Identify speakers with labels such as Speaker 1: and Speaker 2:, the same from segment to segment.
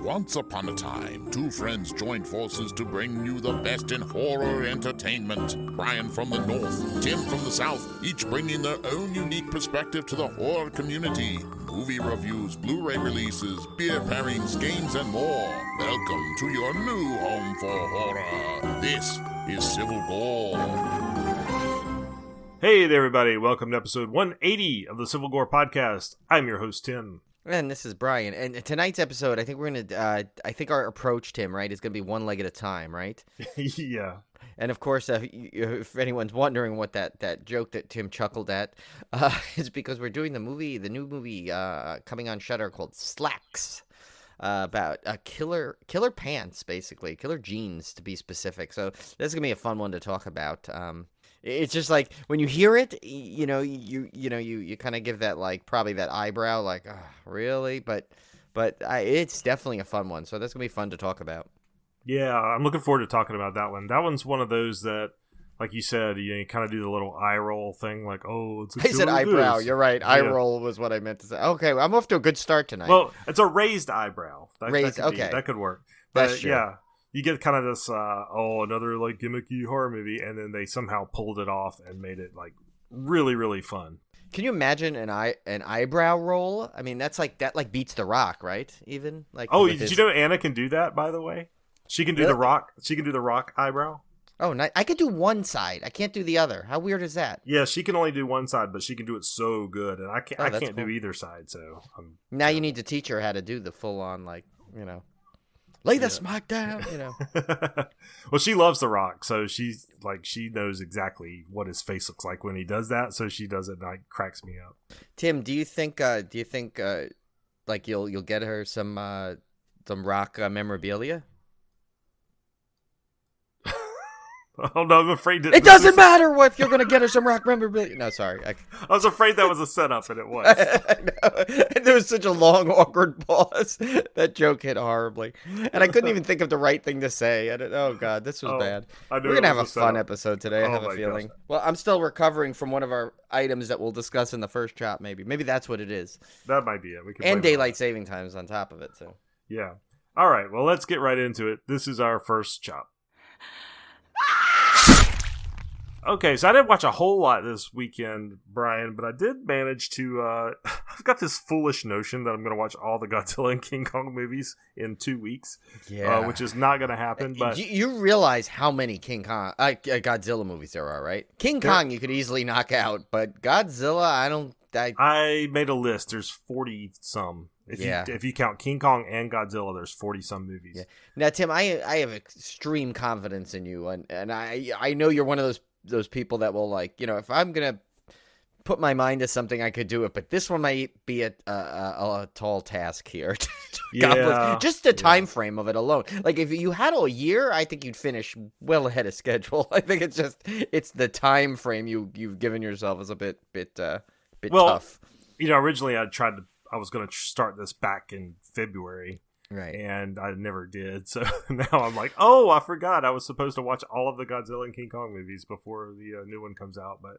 Speaker 1: Once upon a time, two friends joined forces to bring you the best in horror entertainment. Brian from the north, Tim from the south, each bringing their own unique perspective to the horror community. Movie reviews, Blu-ray releases, beer pairings, games, and more. Welcome to your new home for horror. This is Civil Gore.
Speaker 2: Hey there, everybody. Welcome to episode 180 of the Civil Gore podcast. I'm your host, Tim.
Speaker 3: And this is Brian. And tonight's episode, I think we're going to, I think our approach, Tim, right, is going to be one leg at a time, right?
Speaker 2: Yeah.
Speaker 3: And of course, if anyone's wondering what that joke that Tim chuckled at, is because we're doing the new movie coming on Shudder called SLAXX. About killer pants, basically, killer jeans to be specific. So this is gonna be a fun one to talk about. It's just like when you hear it, you kind of give that probably that eyebrow, oh, really? But it's definitely a fun one. So that's gonna be fun to talk about.
Speaker 2: Yeah, I'm looking forward to talking about that one. That one's one of those that, like you said, you kind of do the little eye roll thing, like, oh, it's a
Speaker 3: I said eyebrow. You're right. Eye roll was what I meant to say. Okay, I'm off to a good start tonight.
Speaker 2: Well, it's a raised eyebrow.
Speaker 3: Okay.
Speaker 2: That could work. But
Speaker 3: that's true.
Speaker 2: Yeah, you get kind of this, another gimmicky horror movie, and then they somehow pulled it off and made it really, really fun.
Speaker 3: Can you imagine an eyebrow roll? I mean, that beats The Rock, right? Even
Speaker 2: did you know Anna can do that? By the way, she can do the Rock. She can do the Rock eyebrow.
Speaker 3: Oh, nice. I could do one side. I can't do the other. How weird is that?
Speaker 2: Yeah, she can only do one side, but she can do it so good, and I can't do either side. So
Speaker 3: now you need to teach her how to do the full on, lay the smack down.
Speaker 2: Well, she loves The Rock, so she's she knows exactly what his face looks like when he does that. So she does it, and it cracks me up.
Speaker 3: Tim, do you think you'll get her some Rock memorabilia?
Speaker 2: Oh no, I'm afraid
Speaker 3: it doesn't matter if you're going to get her some Rock memorabilia. No, sorry. I
Speaker 2: was afraid that was a setup, and it was.
Speaker 3: I know. There was such a long, awkward pause. That joke hit horribly, and I couldn't even think of the right thing to say. Oh God, this was bad. We're going to have a fun episode today. I have a feeling. Gosh. Well, I'm still recovering from one of our items that we'll discuss in the first chop. Maybe that's what it is.
Speaker 2: That might be it. We can
Speaker 3: and daylight saving times on top of it. So
Speaker 2: yeah. All right. Well, let's get right into it. This is our first chop. Okay, so I didn't watch a whole lot this weekend, Brian, but I did manage to, I've got this foolish notion that I'm going to watch all the Godzilla and King Kong movies in 2 weeks, which is not going to happen. But
Speaker 3: you realize how many Godzilla movies there are, right? King Kong you could easily knock out, but Godzilla,
Speaker 2: I made a list. There's 40-some. If you count King Kong and Godzilla, there's 40-some movies. Yeah.
Speaker 3: Now, Tim, I have extreme confidence in you, and I know you're one of those people that will if I'm gonna put my mind to something, I could do it, but this one might be a tall task here to accomplish. Just the time frame of it alone. If you had a year, I think you'd finish well ahead of schedule. I think it's the time frame you've given yourself is a bit tough.
Speaker 2: Originally I was going to start this back in February.
Speaker 3: Right.
Speaker 2: And I never did. So now I'm I forgot I was supposed to watch all of the Godzilla and King Kong movies before the new one comes out. But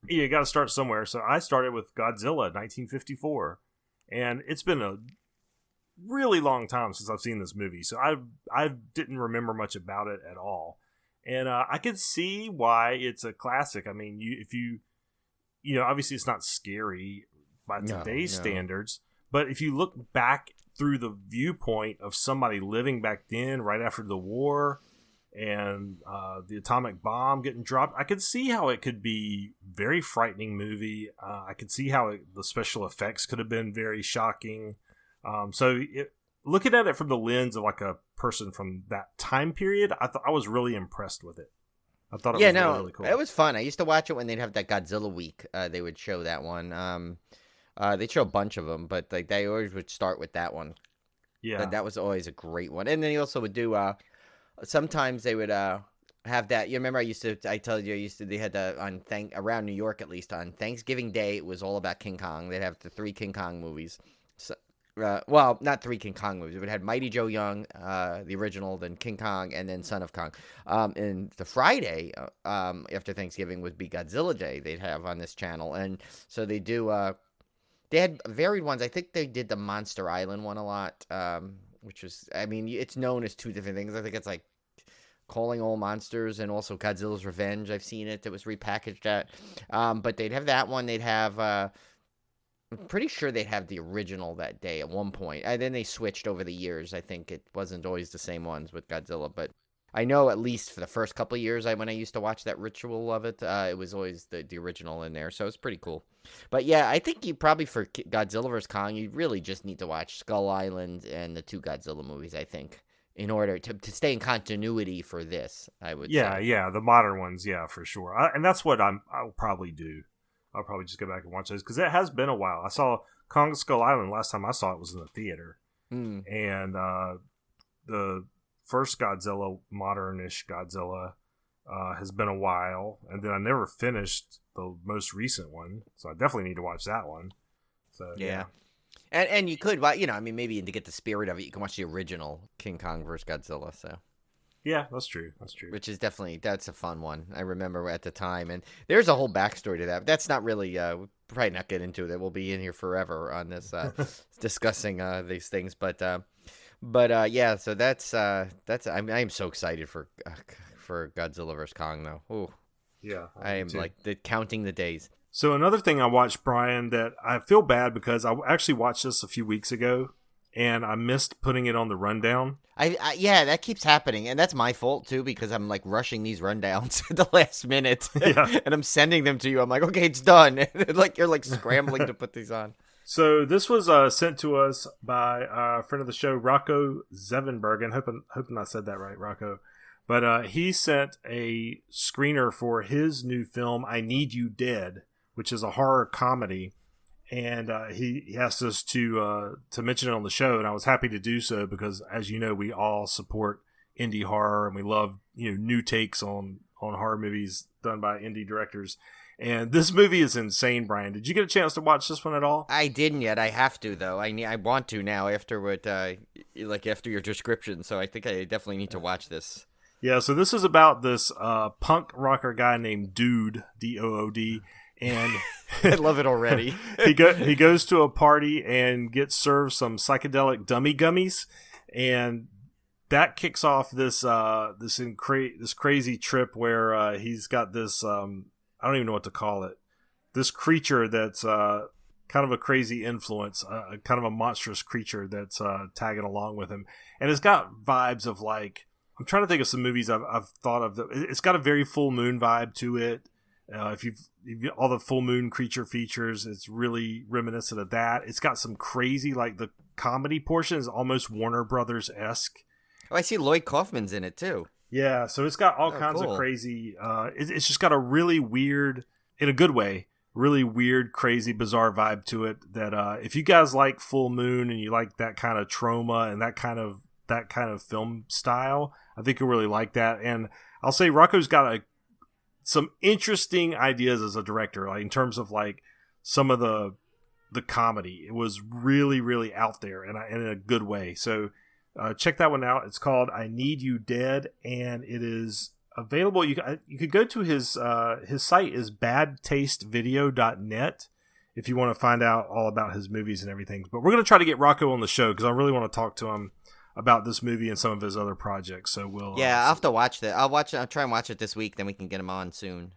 Speaker 2: you got to start somewhere. So I started with Godzilla 1954. And it's been a really long time since I've seen this movie. So I didn't remember much about it at all. And I could see why it's a classic. I mean, obviously it's not scary by today's standards. But if you look back through the viewpoint of somebody living back then, right after the war, and the atomic bomb getting dropped, I could see how it could be a very frightening movie. I could see how the special effects could have been very shocking. Looking at it from the lens of a person from that time period, I was really impressed with it. I thought it was really cool.
Speaker 3: It was fun. I used to watch it when they'd have that Godzilla week. They would show that one. They'd show a bunch of them, but they always would start with that one. Yeah, that was always a great one. And then he also would do. Sometimes they would have that. You remember they had around New York, at least on Thanksgiving Day, it was all about King Kong. They'd have the 3 King Kong movies. So, not 3 King Kong movies. It would have Mighty Joe Young, the original, then King Kong, and then Son of Kong. And the Friday after Thanksgiving would be Godzilla Day. They'd have on this channel, and so they do. They had varied ones. I think they did the Monster Island one a lot. which was, I mean, it's known as two different things. I think it's like Calling All Monsters and also Godzilla's Revenge. I've seen it. That was repackaged at. But they'd have that one. They'd have, I'm pretty sure they'd have the original that day at one point. And then they switched over the years. I think it wasn't always the same ones with Godzilla. But I know at least for the first couple of years when I used to watch that ritual of it, it was always the original in there. So it's pretty cool. But yeah, I think you probably for Godzilla vs. Kong, you really just need to watch Skull Island and the two Godzilla movies, I think, in order to stay in continuity for this, I would say.
Speaker 2: Yeah, the modern ones, yeah, for sure. And that's what I'll probably do. I'll probably just go back and watch those because it has been a while. I saw Kong Skull Island last time I saw it was in the theater. And the first Godzilla, modern-ish Godzilla, has been a while, and then I never finished the most recent one, so I definitely need to watch that one. So yeah.
Speaker 3: And you could, you know, I mean, maybe to get the spirit of it, you can watch the original King Kong vs. Godzilla. So
Speaker 2: yeah, that's true.
Speaker 3: Which is that's a fun one. I remember at the time, and there's a whole backstory to that. But that's not really. We'll probably not get into it. We'll be in here forever on this discussing these things, but yeah. So that's I'm so excited for Godzilla vs. Kong though. Ooh.
Speaker 2: Yeah,
Speaker 3: I am like counting the days.
Speaker 2: So another thing I watched, Brian, that I feel bad because I actually watched this a few weeks ago, and I missed putting it on the rundown.
Speaker 3: Yeah, that keeps happening, and that's my fault too because I'm like rushing these rundowns at the last minute, and I'm sending them to you. I'm like, okay, it's done. Like you're like scrambling to put these on.
Speaker 2: So this was sent to us by a friend of the show, Rocco Zevenbergen. Hoping I said that right, Rocco. But he sent a screener for his new film, I Need You Dead, which is a horror comedy. And he asked us to mention it on the show, and I was happy to do so because, as you know, we all support indie horror, and we love new takes on horror movies done by indie directors. And this movie is insane, Brian. Did you get a chance to watch this one at all?
Speaker 3: I didn't yet. I have to though. I want to now after after your description. So I think I definitely need to watch this.
Speaker 2: Yeah, so this is about this punk rocker guy named Dood, D-O-O-D, and
Speaker 3: I love it already.
Speaker 2: he goes to a party and gets served some psychedelic dummy gummies, and that kicks off this crazy trip where he's got this I don't even know what to call it. This creature that's kind of a crazy influence, kind of a monstrous creature that's tagging along with him, and it's got vibes of like. I'm trying to think of some movies I've thought of. It's got a very Full Moon vibe to it. If you've all the Full Moon creature features, it's really reminiscent of that. It's got some crazy, like the comedy portion is almost Warner Brothers-esque.
Speaker 3: Oh, I see Lloyd Kaufman's in it too.
Speaker 2: Yeah, so it's got all kinds of crazy. It's just got a really weird, in a good way, really weird, crazy, bizarre vibe to it. That if you guys like Full Moon and you like that kind of trauma and that kind of film style, I think you'll really like that. And I'll say Rocco's got some interesting ideas as a director, like in terms of like some of the comedy. It was really, really out there and in a good way. So check that one out. It's called I Need You Dead, and it is available. You could go to his site is badtastevideo.net if you want to find out all about his movies and everything. But we're going to try to get Rocco on the show because I really want to talk to him about this movie and some of his other projects. So we'll
Speaker 3: I'll have to watch that. I'll try and watch it this week, then we can get him on soon.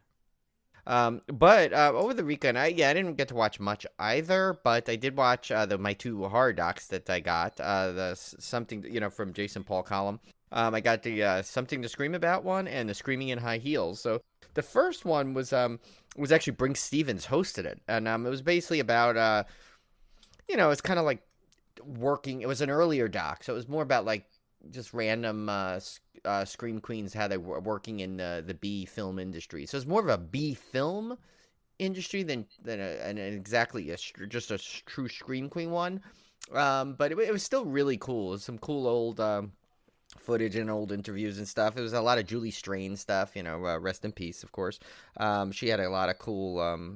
Speaker 3: But over the weekend, I didn't get to watch much either, but I did watch my two horror docs that I got. The something from Jason Paul column. I got the Something to Scream About one and the Screaming in High Heels. So the first one was actually Brinke Stevens hosted it, and it was basically about it's kind of like working. It was an earlier doc, so it was more about like just random scream queens, how they were working in the B film industry. So it's more of a B film industry than exactly just a true scream queen one. But it was still really cool. It was some cool old footage and old interviews and stuff. It was a lot of Julie Strain stuff, rest in peace, of course. She had a lot of cool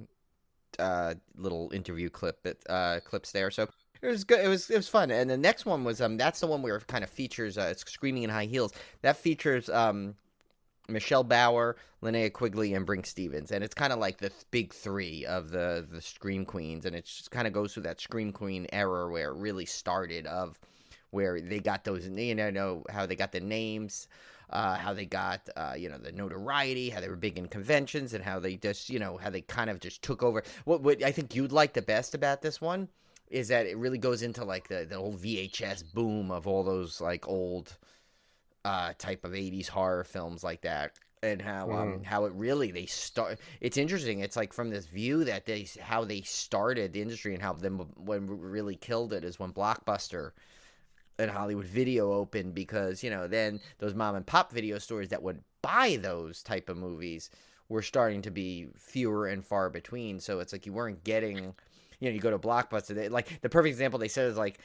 Speaker 3: little interview clips there. So it was good. It was fun. And the next one was that's the one where it kind of features it's Screaming in High Heels. That features Michelle Bauer, Linnea Quigley, and Brinke Stevens, and it's kind of like the big three of the scream queens, and it just kind of goes through that scream queen era where it really started of where they got those, know how they got the names, how they got, the notoriety, how they were big in conventions, and how they just, how they kind of just took over. What I think you'd like the best about this one is that it really goes into like the old VHS boom of all those like old type of 80s horror films like that. And how it really they start. It's interesting. It's like from this view that how they started the industry and how when really killed it is when Blockbuster and Hollywood Video opened, because then those mom and pop video stores that would buy those type of movies were starting to be fewer and far between. So it's like you weren't getting, you go to Blockbuster. Like the perfect example they said is like,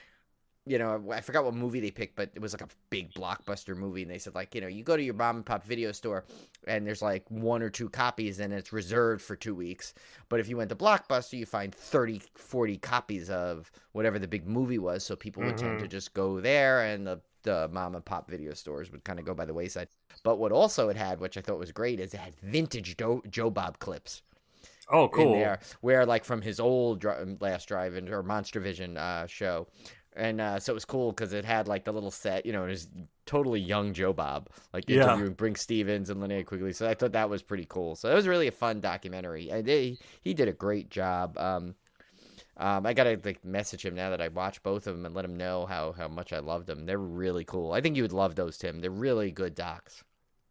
Speaker 3: I forgot what movie they picked, but it was like a big blockbuster movie. And they said, like, you go to your mom and pop video store and there's like 1 or 2 copies and it's reserved for 2 weeks. But if you went to Blockbuster, you find 30, 40 copies of whatever the big movie was. So people would tend to just go there, and the mom and pop video stores would kind of go by the wayside. But what also it had, which I thought was great, is it had vintage Joe Bob clips.
Speaker 2: Oh, cool.
Speaker 3: In there, where like from his old Last Drive-In or Monster Vision show. And so it was cool because it had like the little set, it was totally young Joe Bob, like interviewing Brink Stevens and Linnea Quigley. So I thought that was pretty cool. So it was really a fun documentary. He did a great job. I gotta like message him now that I watched both of them and let him know how much I loved them. They're really cool. I think you would love those, Tim. They're really good docs.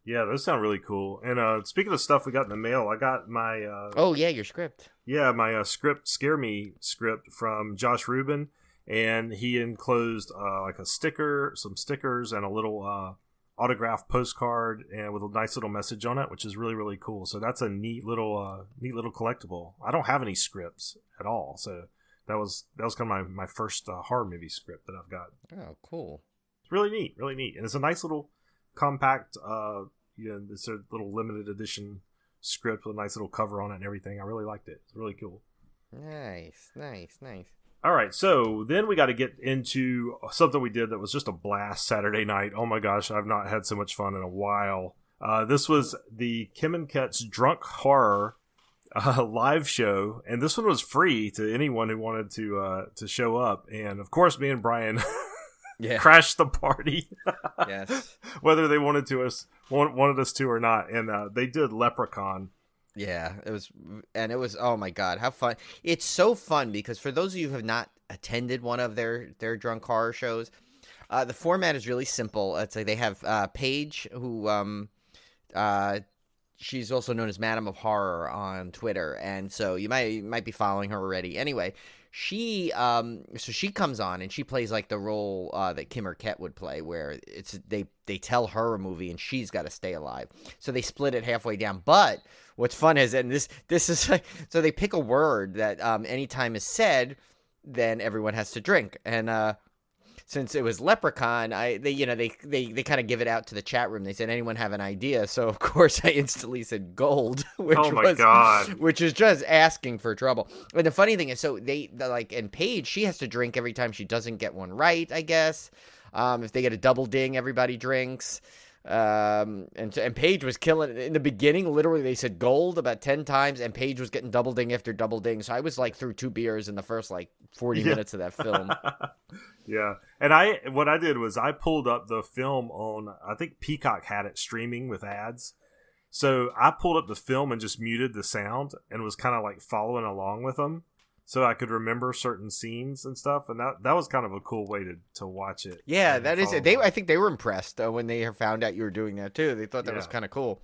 Speaker 2: Yeah, those sound really cool. And speaking of stuff we got in the mail, I got my
Speaker 3: your script.
Speaker 2: Yeah, my script, Scare Me script from Josh Rubin. And he enclosed like a sticker, some stickers, and a little autographed postcard, and with a nice little message on it, which is really, really cool. So that's a neat little collectible. I don't have any scripts at all, so that was kind of my first horror movie script that I've got.
Speaker 3: Oh, cool!
Speaker 2: It's really neat, and it's a nice little compact, it's a little limited edition script with a nice little cover on it and everything. I really liked it. It's really cool.
Speaker 3: Nice.
Speaker 2: All right, so then we got to get into something we did that was just a blast Saturday night. Oh my gosh, I've not had so much fun in a while. This was the Kim and Ket's Drunk Horror live show, and this one was free to anyone who wanted to show up. And of course, me and Brian crashed the party.
Speaker 3: Yes,
Speaker 2: whether they wanted us to or not. And they did Leprechaun.
Speaker 3: Yeah, it was, oh my God, how fun. It's so fun because for those of you who have not attended one of their drunk horror shows, the format is really simple. It's like they have Paige, who she's also known as Madam of Horror on Twitter, and so you might be following her already. Anyway, she comes on and she plays like the role that Kim or Ket would play, where it's they tell her a movie and she's got to stay alive. So they split it halfway down. But what's fun is, and this is like, so they pick a word that anytime is said, then everyone has to drink. And since it was Leprechaun, they kind of give it out to the chat room. They said, anyone have an idea? So of course I instantly said gold, which is just asking for trouble. And the funny thing is, so they like, and Paige, she has to drink every time she doesn't get one right, I guess. If they get a double ding, everybody drinks. And Paige was killing it in the beginning. Literally, they said gold about 10 times, and Paige was getting double ding after double ding. So I was like through 2 beers in the first like 40 minutes of that film.
Speaker 2: Yeah, and what I did was I pulled up the film on, I think Peacock had it streaming with ads. So I pulled up the film and just muted the sound and was kind of like following along with them, so I could remember certain scenes and stuff. And that was kind of a cool way to watch it.
Speaker 3: Yeah, that is it. I think they were impressed when they found out you were doing that too. They thought that was kind of cool.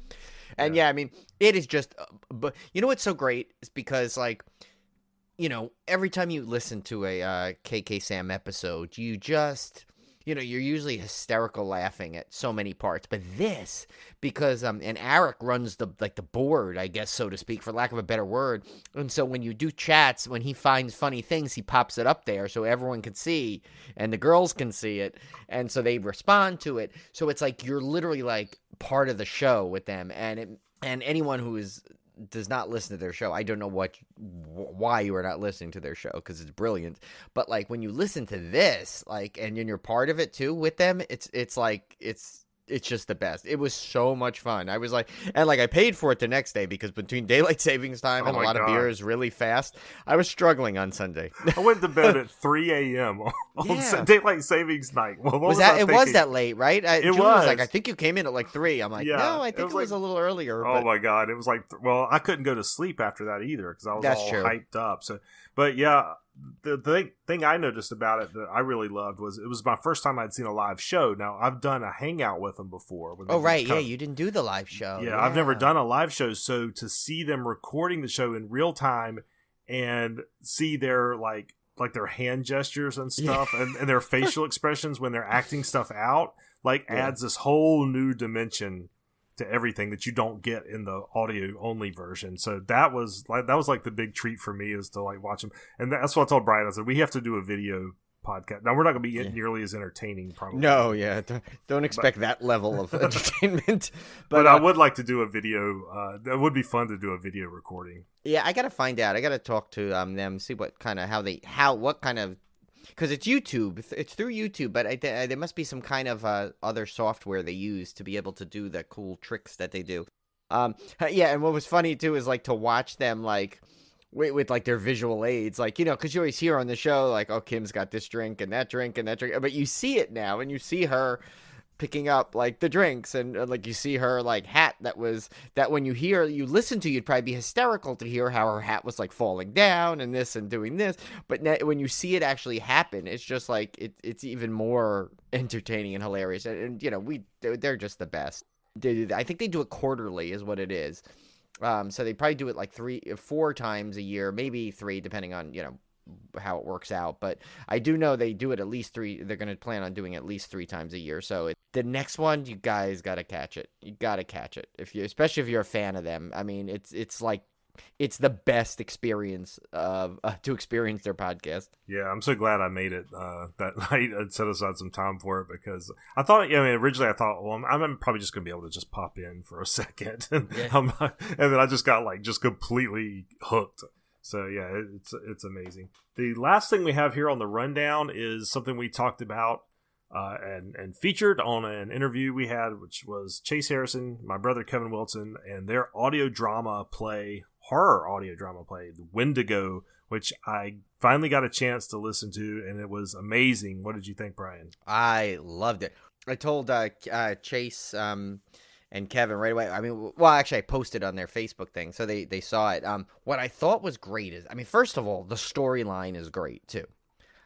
Speaker 3: And I mean, it is just, but you know what's so great is because like, every time you listen to a KK Sam episode, you just, you're usually hysterical laughing at so many parts. But this, because and Eric runs the board, I guess, so to speak, for lack of a better word. And so when you do chats, when he finds funny things, he pops it up there so everyone can see, and the girls can see it, and so they respond to it. So it's like you're literally like part of the show with them, and anyone who does not listen to their show, I don't know why you are not listening to their show, because it's brilliant. But like when you listen to this, like, and you're part of it too with them, it's like it's it's just the best. It was so much fun. I was like, and like I paid for it the next day because between daylight savings time and a lot of beers really fast, I was struggling on Sunday.
Speaker 2: I went to bed at 3 a.m. on daylight savings night. Well,
Speaker 3: was that? It was that late, right?
Speaker 2: It was
Speaker 3: like, I think you came in at like 3. I'm like, no, I think it was a little earlier.
Speaker 2: Oh my god, it was like, well, I couldn't go to sleep after that either because I was all hyped up. So, but yeah. The thing I noticed about it that I really loved was it was my first time I'd seen a live show. Now, I've done a hangout with them before.
Speaker 3: Oh, right. Yeah, you didn't do the live show.
Speaker 2: Yeah, I've never done a live show. So to see them recording the show in real time and see their like their hand gestures and stuff and their facial expressions when they're acting stuff out adds this whole new dimension to everything that you don't get in the audio only version. So that was like the big treat for me, is to like watch them. And that's what I told Brian. I said, we have to do a video podcast. Now we're not going to be nearly as entertaining, probably.
Speaker 3: No, yeah. Don't expect that level of entertainment.
Speaker 2: But I would like to do a video. That would be fun to do a video recording.
Speaker 3: Yeah, I got to find out. I got to talk to them, see what kind of, what kind of, because it's YouTube. It's through YouTube, but there must be some kind of other software they use to be able to do the cool tricks that they do. Yeah, and what was funny, too, is, like, to watch them, like, with like, their visual aids. Like, you know, because you always hear on the show, like, oh, Kim's got this drink and that drink and that drink. But you see it now, and you see her picking up, like, the drinks, and like, you see her, like, hat that when you listen to, you'd probably be hysterical to hear how her hat was, like, falling down and this and doing this. But when you see it actually happen, it's just like it's even more entertaining and hilarious. And you know, they're just the best. I think they do it quarterly is what it is. So they probably do it like 4 times a year, maybe 3, depending on, you know, how it works out. But I do know they do it at least 3. They're going to plan on doing it at least 3 times a year. So the next one, you guys got to catch it. You got to catch it, especially if you're a fan of them. I mean, it's like, it's the best experience to experience their podcast.
Speaker 2: Yeah, I'm so glad I made it that night and set aside some time for it, because I thought, originally I thought, well, I'm probably just going to be able to just pop in for a second. And then I just got just completely hooked. So yeah, it's amazing. The last thing we have here on the rundown is something we talked about and featured on an interview we had, which was Chase Harrison, my brother Kevin Wilson, and their horror audio drama play, the Wendigo, which I finally got a chance to listen to, and it was amazing. What did you think, Brian?
Speaker 3: I loved it. I told Chase and Kevin right away. I mean, well, actually, I posted on their Facebook thing, so they saw it. What I thought was great is, I mean, first of all, the storyline is great too.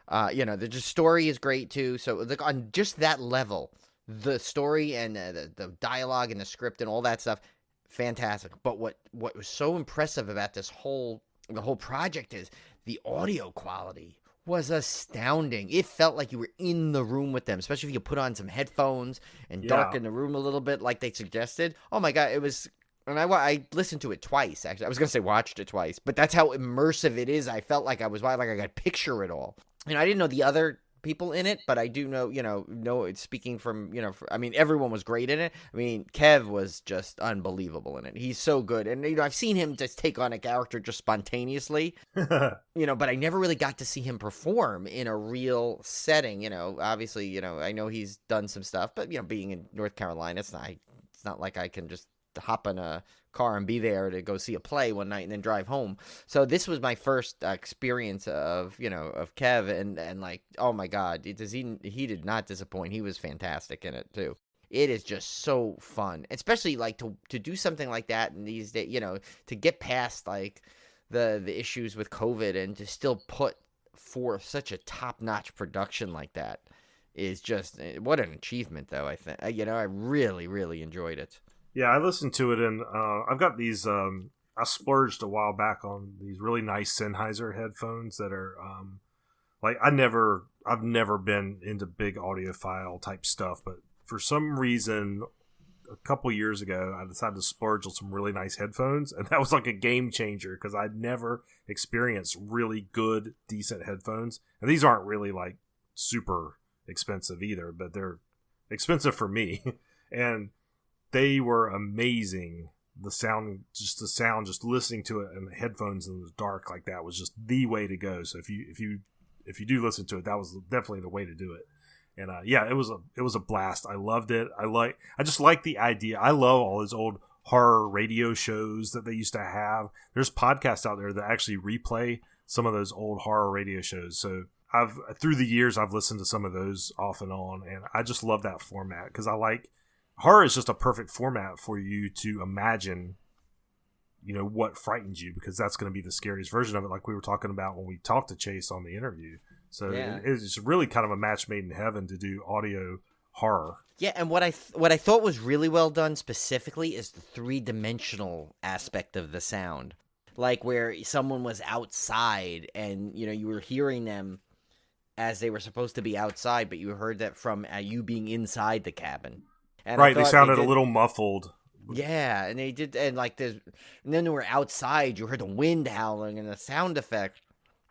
Speaker 3: The story is great too. So on just that level, the story and the dialogue and the script and all that stuff, fantastic. But what was so impressive about the whole project is the audio quality was astounding. It felt like you were in the room with them, especially if you put on some headphones and darken the room a little bit like they suggested. Oh my God, it was. And I listened to it twice, actually. I was going to say watched it twice, but that's how immersive it is. I felt like I could picture it all. And I didn't know the other people in it, but I do know, speaking from, everyone was great in it. I mean, Kev was just unbelievable in it. He's so good. And, I've seen him just take on a character just spontaneously, but I never really got to see him perform in a real setting. Obviously, I know he's done some stuff, but, being in North Carolina, it's not like I can just hop in a car and be there to go see a play one night and then drive home. So this was my first experience of Kev, and like, oh my God, he did not disappoint. He was fantastic in it too. It is just so fun, especially like to do something like that in these days, to get past like the issues with COVID and to still put forth such a top-notch production like that is just, what an achievement though. I think, I really, really enjoyed it.
Speaker 2: Yeah, I listened to it, and I've got these. I splurged a while back on these really nice Sennheiser headphones that are I've never been into big audiophile type stuff, but for some reason, a couple years ago, I decided to splurge on some really nice headphones, and that was like a game changer because I'd never experienced really good, decent headphones, and these aren't really like super expensive either, but they're expensive for me, and they were amazing. The sound, just listening to it in the headphones in the dark like that was just the way to go. So if you do listen to it, that was definitely the way to do it. And it was a blast. I loved it. I just like the idea. I love all those old horror radio shows that they used to have. There's podcasts out there that actually replay some of those old horror radio shows. So through the years, I've listened to some of those off and on, and I just love that format because horror is just a perfect format for you to imagine, what frightens you, because that's going to be the scariest version of it, like we were talking about when we talked to Chase on the interview. So it's really kind of a match made in heaven to do audio horror.
Speaker 3: Yeah, and what I thought was really well done specifically is the 3-dimensional aspect of the sound. Like where someone was outside and, you were hearing them as they were supposed to be outside, but you heard that from you being inside the cabin. And
Speaker 2: right, they sounded a little muffled.
Speaker 3: Yeah, and they did, and then they were outside, you heard the wind howling and the sound effect.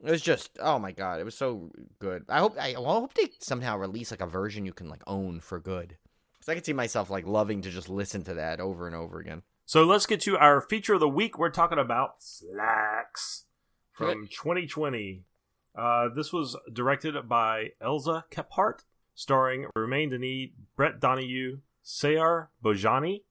Speaker 3: It was just, oh my god, it was so good. I hope they somehow release like a version you can like own for good. Because I could see myself like loving to just listen to that over and over again.
Speaker 2: So let's get to our feature of the week. We're talking about SLAXX from 2020. This was directed by ELZA KEPHART, starring Romain Denis, Brett Donahue, Sayar Bojani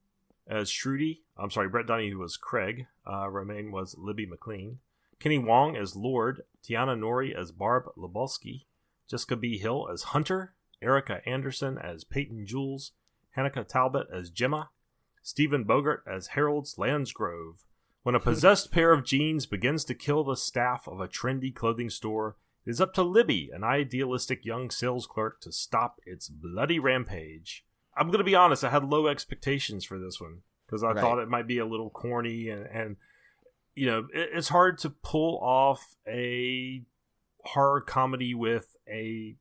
Speaker 2: as Shruti. I'm sorry, Brett Donahue was Craig. Romain was Libby McLean. Kenny Wong as Lord, Tiana Nori as Barb Lebowski, Jessica B. Hill as Hunter, Erica Anderson as Peyton Jules, Hanneke Talbot as Gemma, Stephen Bogart as Harold Lansgrove. When a possessed pair of jeans begins to kill the staff of a trendy clothing store, it is up to Libby, an idealistic young sales clerk, to stop its bloody rampage. I'm going to be honest, I had low expectations for this one, because I thought it might be a little corny and it's hard to pull off a horror comedy with I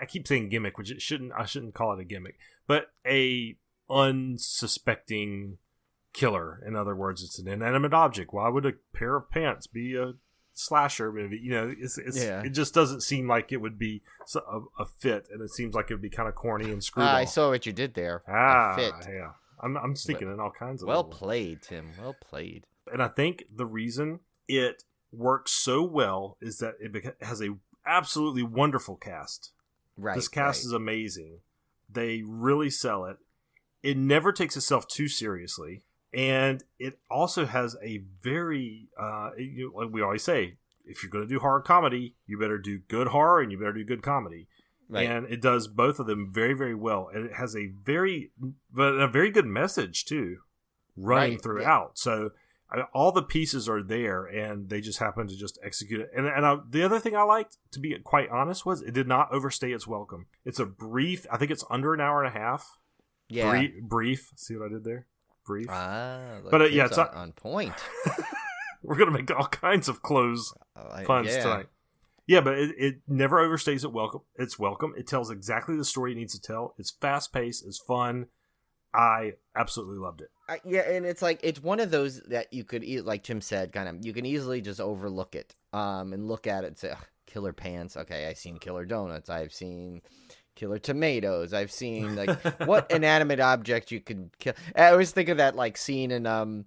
Speaker 2: keep saying gimmick, which I shouldn't call it a gimmick, but a unsuspecting killer. In other words, it's an inanimate object. Why would a pair of pants be a slasher movie? It just doesn't seem like it would be a fit, and it seems like it would be kind of corny and screwed
Speaker 3: I saw what you did there. A fit.
Speaker 2: Yeah. I'm sneaking in all kinds of
Speaker 3: well played, Tim. Well played.
Speaker 2: And I think the reason it works so well is that it has a absolutely wonderful cast.
Speaker 3: Right.
Speaker 2: This cast is amazing. They really sell it. It never takes itself too seriously. And it also has a very, like we always say, if you're going to do horror comedy, you better do good horror and you better do good comedy. Right. And it does both of them very, very well. And it has a very good message, too, running throughout. Yeah. So all the pieces are there, and they just happen to just execute it. And the other thing I liked, to be quite honest, was it did not overstay its welcome. It's a brief, I think it's under an hour and a half.
Speaker 3: Yeah.
Speaker 2: Brief. See what I did there? Brief.
Speaker 3: But it's on point.
Speaker 2: We're going to make all kinds of close puns tonight. Yeah, but it never overstays its welcome. It tells exactly the story it needs to tell. It's fast-paced. It's fun. I absolutely loved it.
Speaker 3: And it's like, it's one of those that you could, like Tim said, you can easily just overlook it and look at it and say, killer pants. Okay, I've seen killer donuts. I've seen killer tomatoes. I've seen, what inanimate object you could kill. I always think of that, scene in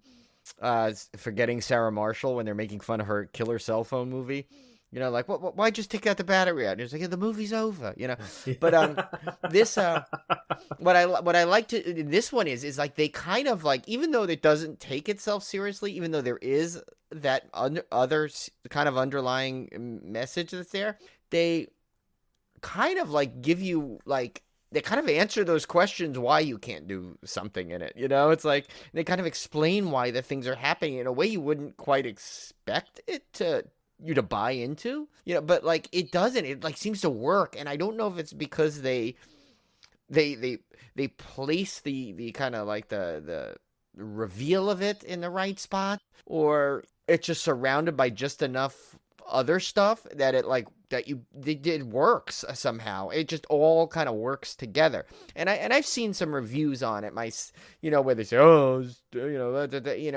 Speaker 3: Forgetting Sarah Marshall when they're making fun of her killer cell phone movie. Why just take out the battery out? And it's like, the movie's over, But this, what I like to this one is like they kind of even though it doesn't take itself seriously, even though there is that other kind of underlying message that's there, they kind of give you they kind of answer those questions why you can't do something in it. It's like they kind of explain why the things are happening in a way you wouldn't quite expect it to. You to buy into, but it doesn't. It seems to work, and I don't know if it's because they place the kind of the reveal of it in the right spot, or it's just surrounded by just enough other stuff that it works somehow. It just all kind of works together. And I've seen some reviews on it, where they say,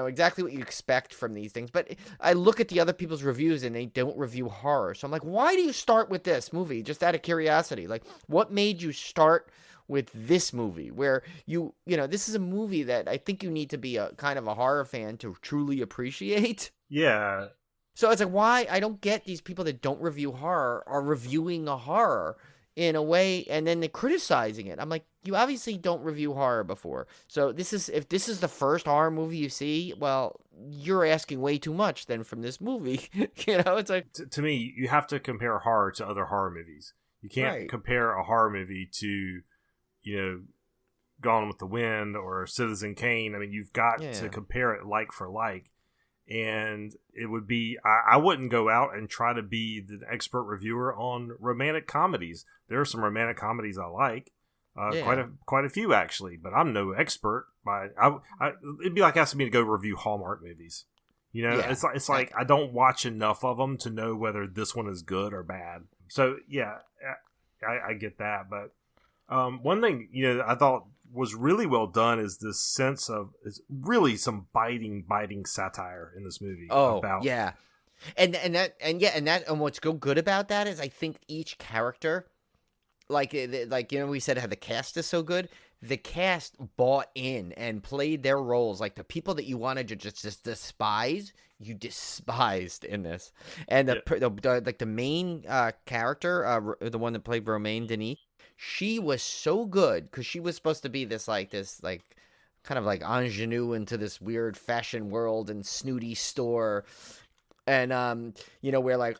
Speaker 3: exactly what you expect from these things. But I look at the other people's reviews and they don't review horror. So I'm like, why do you start with this movie? Just out of curiosity, what made you start with this movie where this is a movie that I think you need to be a kind of a horror fan to truly appreciate.
Speaker 2: Yeah.
Speaker 3: So it's why I don't get these people that don't review horror are reviewing a horror in a way, and then they're criticizing it. I'm like, you obviously don't review horror before. So if this is the first horror movie you see, well, you're asking way too much then from this movie. It's like...
Speaker 2: To me, you have to compare horror to other horror movies. You can't compare a horror movie to, Gone with the Wind or Citizen Kane. I mean, you've got to compare it like for like. And it would be, I wouldn't go out and try to be the expert reviewer on romantic comedies. There are some romantic comedies I like, quite a few actually, but I'm no expert. It'd be like asking me to go review Hallmark movies. It's like I don't watch enough of them to know whether this one is good or bad. So yeah, I get that. But one thing I thought was really well done is this sense of is really some biting satire in this movie.
Speaker 3: Oh, yeah. And what's good about that is I think each character, we said how the cast is so good. The cast bought in and played their roles. Like the people that you wanted to just despise, you despised in this. And the main character, the one that played Romaine Denis, she was so good because she was supposed to be this kind of like ingenue into this weird fashion world and snooty store, and where like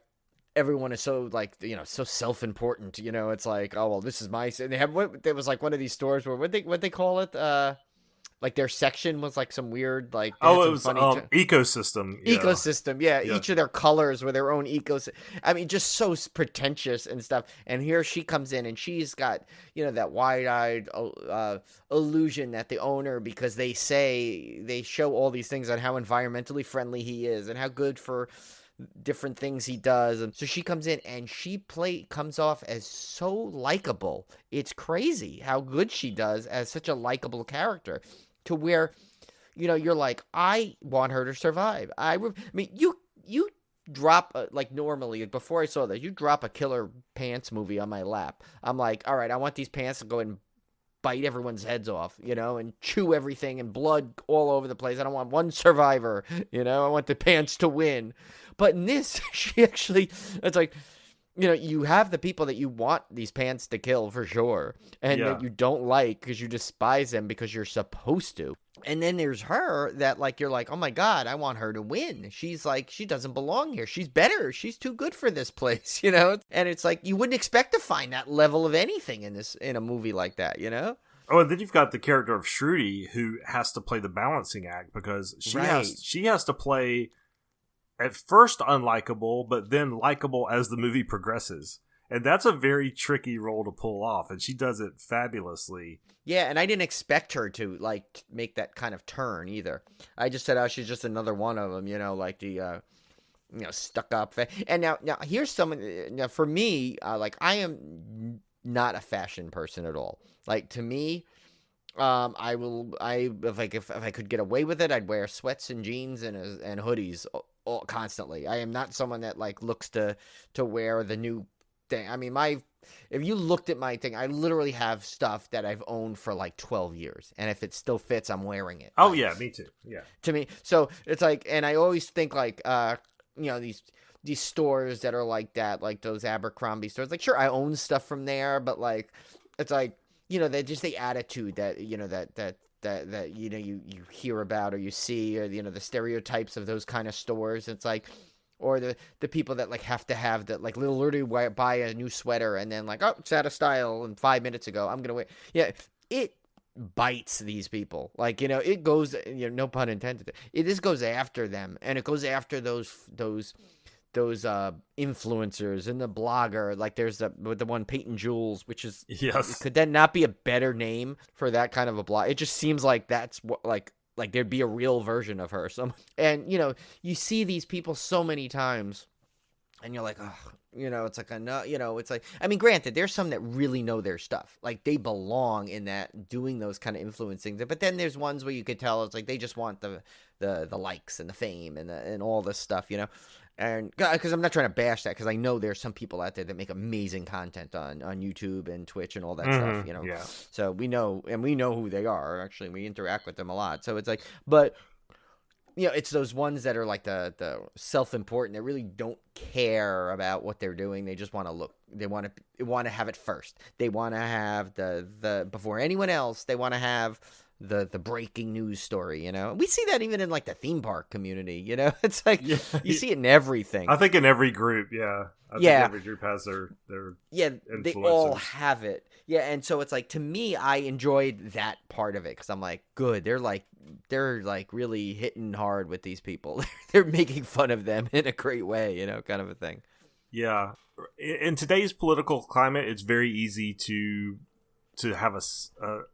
Speaker 3: everyone is so so self-important. It's like, oh well, this is my. And there was like one of these stores where what they call it. Like their section was like some weird it was
Speaker 2: ecosystem.
Speaker 3: Ecosystem, yeah. Each of their colors were their own ecosystem. I mean, just so pretentious and stuff. And here she comes in and she's got that wide-eyed illusion that the owner, because they show all these things on how environmentally friendly he is and how good for different things he does. And so she comes in and she comes off as so likable. It's crazy how good she does as such a likable character. To where, you're like, I want her to survive. I mean, you drop, normally, before I saw this, you drop a killer pants movie on my lap. I'm like, all right, I want these pants to go and bite everyone's heads off, and chew everything and blood all over the place. I don't want one survivor, I want the pants to win. But in this, it's like, you have the people that you want these pants to kill for sure, and that you don't like because you despise them because you're supposed to. And then there's her that you're like, oh my God, I want her to win. She's like, she doesn't belong here. She's better. She's too good for this place, And it's like, you wouldn't expect to find that level of anything in a movie like that,
Speaker 2: Oh, and then you've got the character of Shruti who has to play the balancing act because she has to play at first unlikable, but then likable as the movie progresses. And that's a very tricky role to pull off, and she does it fabulously.
Speaker 3: Yeah, and I didn't expect her to, make that kind of turn either. I just said, oh, she's just another one of them, like the, stuck up. And now here's someone, now for me, I am not a fashion person at all. To me, if I could get away with it, I'd wear sweats and jeans and hoodies constantly. I am not someone that looks to wear the new thing. I mean, if you looked at my thing, I literally have stuff that I've owned for 12 years, and if it still fits, I'm wearing it.
Speaker 2: Oh yeah, me too. Yeah.
Speaker 3: To me, so it's and I always think these stores that are like that, like those Abercrombie stores. Sure, I own stuff from there, but it's they're just the attitude that that you hear about or you see, or the stereotypes of those kind of stores. It's or the people that have to have that literally buy a new sweater and then oh, it's out of style and 5 minutes ago I'm gonna wear. Yeah, it bites these people. It goes, no pun intended. It just goes after them, and it goes after those influencers and the blogger. There's the one Peyton Jules, which is,
Speaker 2: yes,
Speaker 3: could that not be a better name for that kind of a blog? It just seems like that's what there'd be a real version of her. And you see these people so many times, and you're like, oh, it's I mean, granted, there's some that really know their stuff, they belong in that, doing those kind of influencing. But then there's ones where you could tell it's they just want the likes and the fame and all this stuff, And because I'm not trying to bash that, because I know there's some people out there that make amazing content on YouTube and Twitch and all that stuff,
Speaker 2: Yeah.
Speaker 3: So we know who they are. Actually, we interact with them a lot. So it's but it's those ones that are like the self-important. They really don't care about what they're doing. They just want to look. They want to have it first. They want to have the before anyone else. they want to have the breaking news story. We see that even in like the theme park community. It's like you see it in everything.
Speaker 2: I think in every group, I think every group has their
Speaker 3: they all have it. Yeah, and so it's like, to me, I enjoyed that part of it because I'm like, good. They're like really hitting hard with these people. They're making fun of them in a great way, kind of a thing.
Speaker 2: Yeah, in today's political climate, it's very easy to have a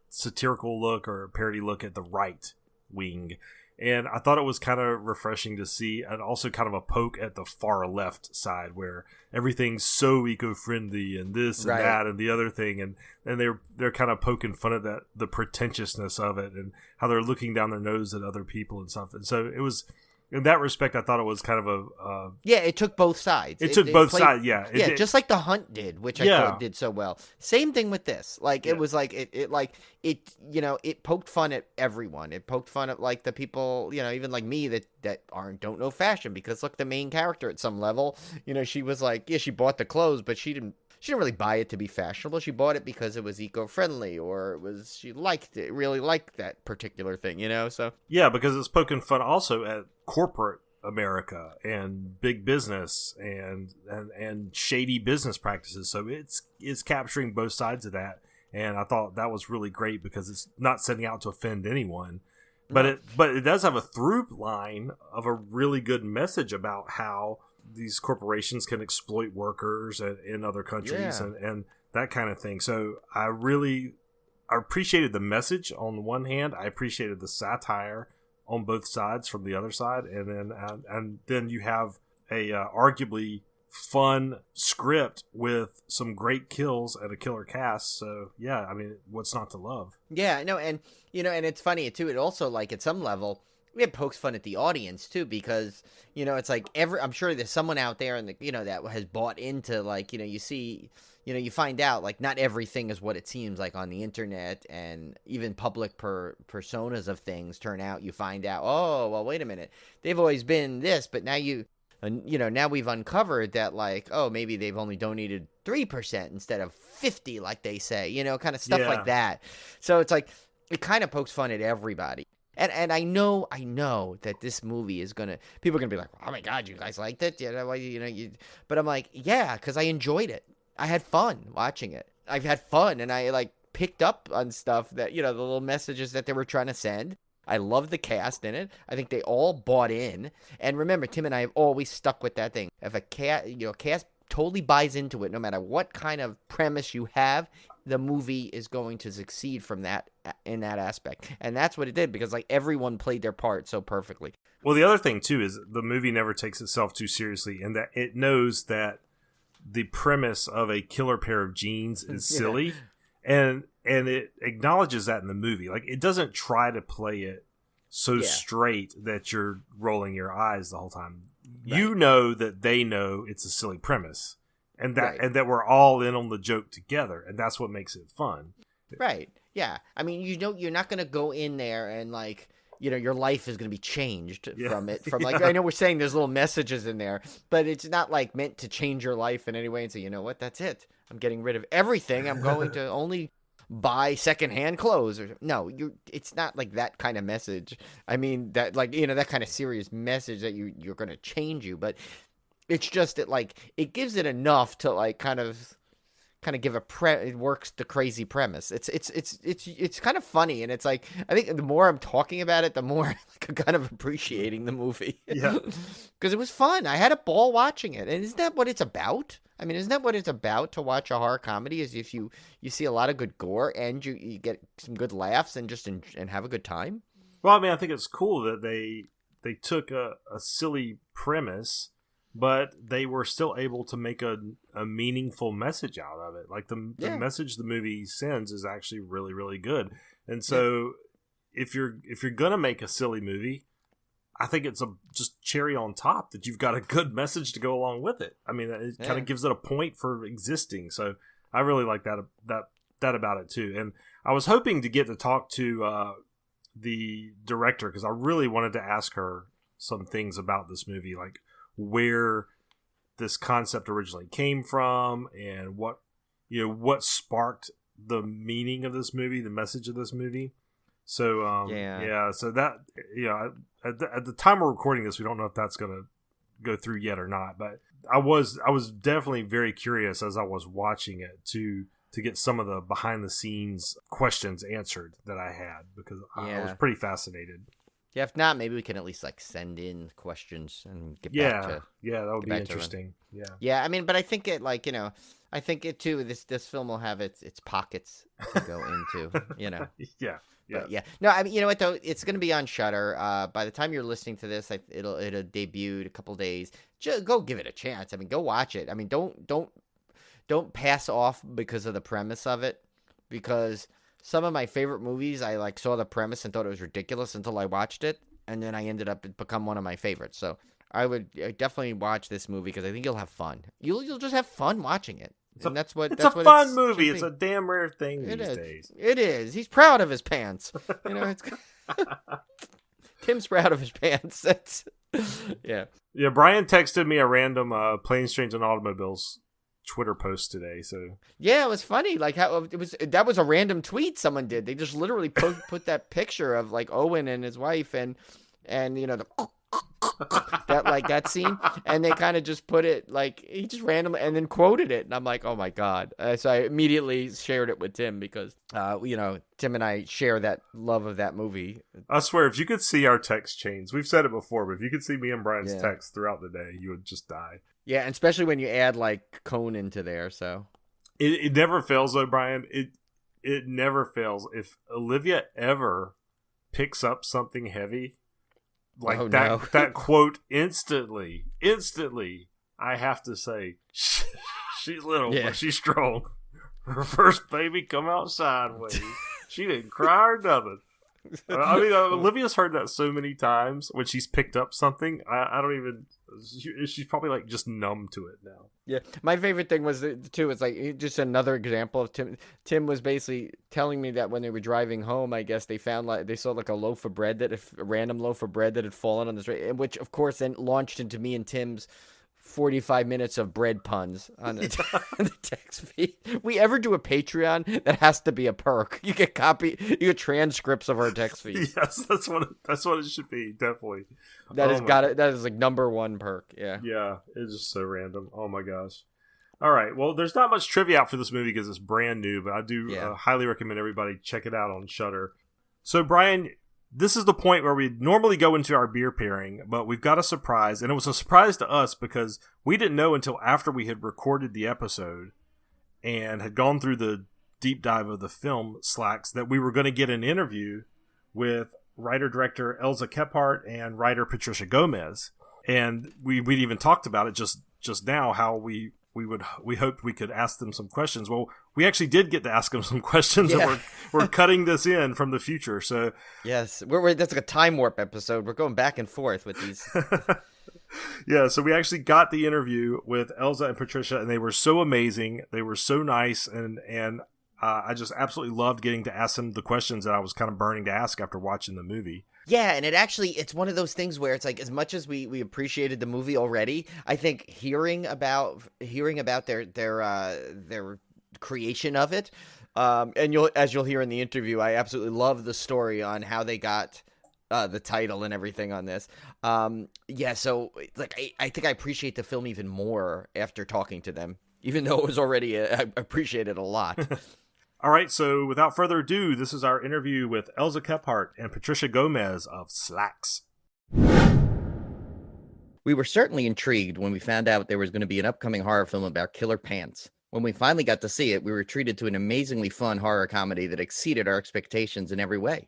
Speaker 2: satirical look or a parody look at the right wing. And I thought it was kind of refreshing to see, and also kind of a poke at the far left side where everything's so eco-friendly and this and that and the other thing, and they're kind of poking fun at the pretentiousness of it and how they're looking down their nose at other people and stuff. And so it was, in that respect, I thought it was kind of
Speaker 3: it took both sides.
Speaker 2: It took both sides,
Speaker 3: just like The Hunt did, which I thought did so well. Same thing with this. Like, it was like, it poked fun at everyone. It poked fun at, like, the people, even like me that don't know fashion, because look, the main character at some level, she was like, she bought the clothes, but she didn't really buy it to be fashionable. She bought it because it was eco-friendly, or she really liked that particular thing, so.
Speaker 2: Yeah, because it's poking fun also at corporate America and big business and shady business practices. So it's capturing both sides of that. And I thought that was really great because it's not setting out to offend anyone. But it does have a through line of a really good message about how these corporations can exploit workers in other countries and that kind of thing. So I appreciated the message on the one hand. I appreciated the satire on both sides from the other side, and then you have a arguably fun script with some great kills and a killer cast. So yeah, I mean, what's not to love? Yeah,
Speaker 3: no, and and it's funny too. It also, like, at some level, it pokes fun at the audience too, because it's like I'm sure there's someone out there and that has bought into, like, you see. You find out, like, not everything is what it seems like on the internet, and even public personas of things turn out. You find out, oh, well, wait a minute, they've always been this, but now now we've uncovered that, like, oh, maybe they've only donated 3% instead of 50, like they say, kind of stuff like that. So it's like, it kind of pokes fun at everybody. And I know that this movie is people are gonna be like, oh my God, you guys liked it, but I'm like, yeah, because I enjoyed it. I had fun watching it. I've had fun, and I, like, picked up on stuff that, the little messages that they were trying to send. I love the cast in it. I think they all bought in. And remember, Tim and I have always stuck with that thing. If a cast totally buys into it, no matter what kind of premise you have, the movie is going to succeed in that aspect. And that's what it did, because, like, everyone played their part so perfectly.
Speaker 2: Well, the other thing too is the movie never takes itself too seriously, in that it knows that the premise of a killer pair of jeans is silly, and it acknowledges that in the movie. Like, it doesn't try to play it so straight that you're rolling your eyes the whole time. Right. You know that they know it's a silly premise, and that we're all in on the joke together, and that's what makes it fun.
Speaker 3: Right. Yeah. I mean, you're not going to go in there and, like, your life is going to be changed from it. I know we're saying there's little messages in there, but it's not, like, meant to change your life in any way and say, you know what, that's it. I'm getting rid of everything. I'm going to only buy secondhand clothes. No, it's not like that kind of message. I mean, that, like, that kind of serious message that you're going to change you, but it's just that, like, it gives it enough to, like, kind of give it works the crazy premise. It's kind of funny, and it's like, I think the more I'm talking about it, the more I'm kind of appreciating the movie.
Speaker 2: Yeah,
Speaker 3: because it was fun. I had a ball watching it, and isn't that what it's about? I mean, isn't that what it's about to watch a horror comedy? Is if you see a lot of good gore and you get some good laughs and just and have a good time.
Speaker 2: Well, I mean, I think it's cool that they took a silly premise, but they were still able to make a meaningful message out of it. Like, the message the movie sends is actually really, really good. And so if you're gonna make a silly movie, I think it's just cherry on top that you've got a good message to go along with it. I mean, it kind of gives it a point for existing. So I really like that about it too. And I was hoping to get to talk to the director, because I really wanted to ask her some things about this movie, like where this concept originally came from and what sparked the meaning of this movie, the message of this movie. So so that at the time we're recording this, we don't know if that's going to go through yet or not, but I was definitely very curious as I was watching it to get some of the behind the scenes questions answered that I had, because I was pretty fascinated.
Speaker 3: Yeah, if not, maybe we can at least like send in questions and get back to.
Speaker 2: Yeah, that would be interesting.
Speaker 3: Yeah. I mean, but I think it I think it too. This film will have its pockets to go into.
Speaker 2: Yeah.
Speaker 3: Yeah. No, I mean, you know what though? It's going to be on Shudder. By the time you're listening to this, it'll debut in a couple days. Just go give it a chance. I mean, go watch it. I mean, don't pass off because of the premise of it, because some of my favorite movies, I like saw the premise and thought it was ridiculous until I watched it, and then I ended up become one of my favorites. So I would definitely watch this movie because I think you'll have fun. You'll just have fun watching it. It's a
Speaker 2: fun movie. It's a damn rare thing these days.
Speaker 3: It is. He's proud of his pants. Tim's proud of his pants. Yeah.
Speaker 2: Brian texted me a random Planes, Trains, and Automobiles Twitter post today. So
Speaker 3: yeah, it was funny. Like how that was a random tweet someone did. They just literally put that picture of like Owen and his wife and the that scene, and they kind of just put it like he just randomly and then quoted it, and I'm like, oh my god. So I immediately shared it with Tim because Tim and I share that love of that movie.
Speaker 2: I swear, if you could see our text chains, we've said it before, but if you could see me and Brian's text throughout the day, you would just die.
Speaker 3: Yeah, and especially when you add like Conan to there. So
Speaker 2: it never fails though, Brian. It never fails. If Olivia ever picks up something heavy like that quote, instantly, I have to say, she's little, but she's strong. Her first baby come out sideways. She didn't cry or nothing. I mean, Olivia's heard that so many times when she's picked up something. I don't even. She's probably like just numb to it now.
Speaker 3: Yeah, my favorite thing was too. It's like just another example of Tim. Tim was basically telling me that when they were driving home, I guess they found they saw like a loaf of bread a random loaf of bread that had fallen on the street, which of course then launched into me and Tim's 45 minutes of bread puns on the text feed. We ever do a Patreon, that has to be a perk. You get transcripts of our text feed.
Speaker 2: Yes, that's what it should be. Definitely.
Speaker 3: That is like number one perk. Yeah.
Speaker 2: Yeah, it's just so random. Oh my gosh. All right. Well, there's not much trivia out for this movie because it's brand new, but I do highly recommend everybody check it out on Shudder. So, Brian, this is the point where we normally go into our beer pairing, but we've got a surprise, and it was a surprise to us because we didn't know until after we had recorded the episode and had gone through the deep dive of the film SLAXX that we were going to get an interview with writer-director ELZA KEPHART and writer Patricia Gomez. And we'd even talked about it just now, how we hoped we could ask them some questions. Well, we actually did get to ask them some questions, and we're cutting this in from the future. So
Speaker 3: yes, that's like a time warp episode. We're going back and forth with these.
Speaker 2: Yeah, so we actually got the interview with ELZA and Patricia, and they were so amazing. They were so nice, and I just absolutely loved getting to ask them the questions that I was kind of burning to ask after watching the movie.
Speaker 3: Yeah, and it's one of those things where it's like, as much as we appreciated the movie already, I think hearing about their creation of it, and as you'll hear in the interview, I absolutely love the story on how they got the title and everything on this. So like I think I appreciate the film even more after talking to them, even though it was already I appreciate it a lot.
Speaker 2: All right, so without further ado, this is our interview with ELZA KEPHART and Patricia Gomez of SLAXX.
Speaker 3: We were certainly intrigued when we found out there was going to be an upcoming horror film about killer pants. When we finally got to see it, we were treated to an amazingly fun horror comedy that exceeded our expectations in every way.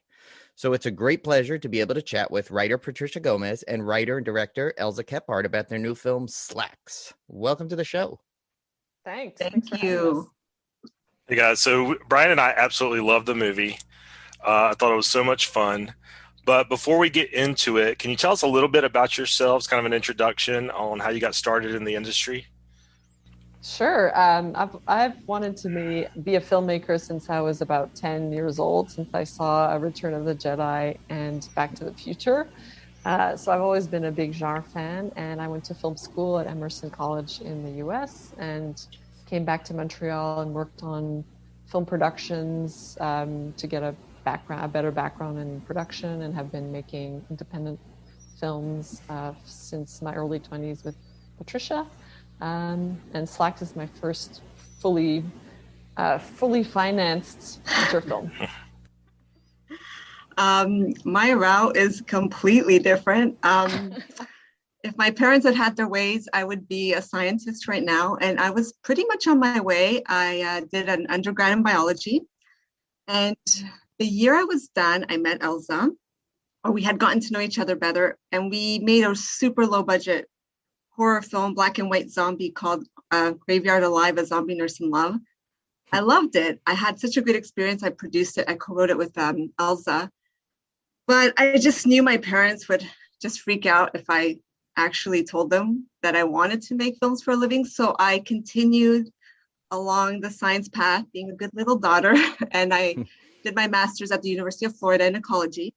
Speaker 3: So it's a great pleasure to be able to chat with writer Patricia Gomez and writer and director ELZA KEPHART about their new film, SLAXX. Welcome to the show.
Speaker 4: Thanks.
Speaker 5: Thank you.
Speaker 6: Hey guys, so Brian and I absolutely loved the movie. I thought it was so much fun. But before we get into it, can you tell us a little bit about yourselves, kind of an introduction on how you got started in the industry?
Speaker 4: Sure. I've wanted to be a filmmaker since I was about 10 years old, since I saw A Return of the Jedi and Back to the Future. So I've always been a big genre fan, and I went to film school at Emerson College in the US and came back to Montreal and worked on film productions to get a better background in production, and have been making independent films since my early 20s with Patricia. And SLAXX is my first fully financed feature film.
Speaker 5: My route is completely different. If my parents had had their ways, I would be a scientist right now. And I was pretty much on my way. I did an undergrad in biology. And the year I was done, I met ELZA, or we had gotten to know each other better. And we made a super low budget horror film, black and white zombie called Graveyard Alive, A Zombie Nurse in Love. I loved it. I had such a good experience. I produced it. I co-wrote it with ELZA. But I just knew my parents would just freak out if I actually told them that I wanted to make films for a living. So I continued along the science path, being a good little daughter. And I did my master's at the University of Florida in ecology.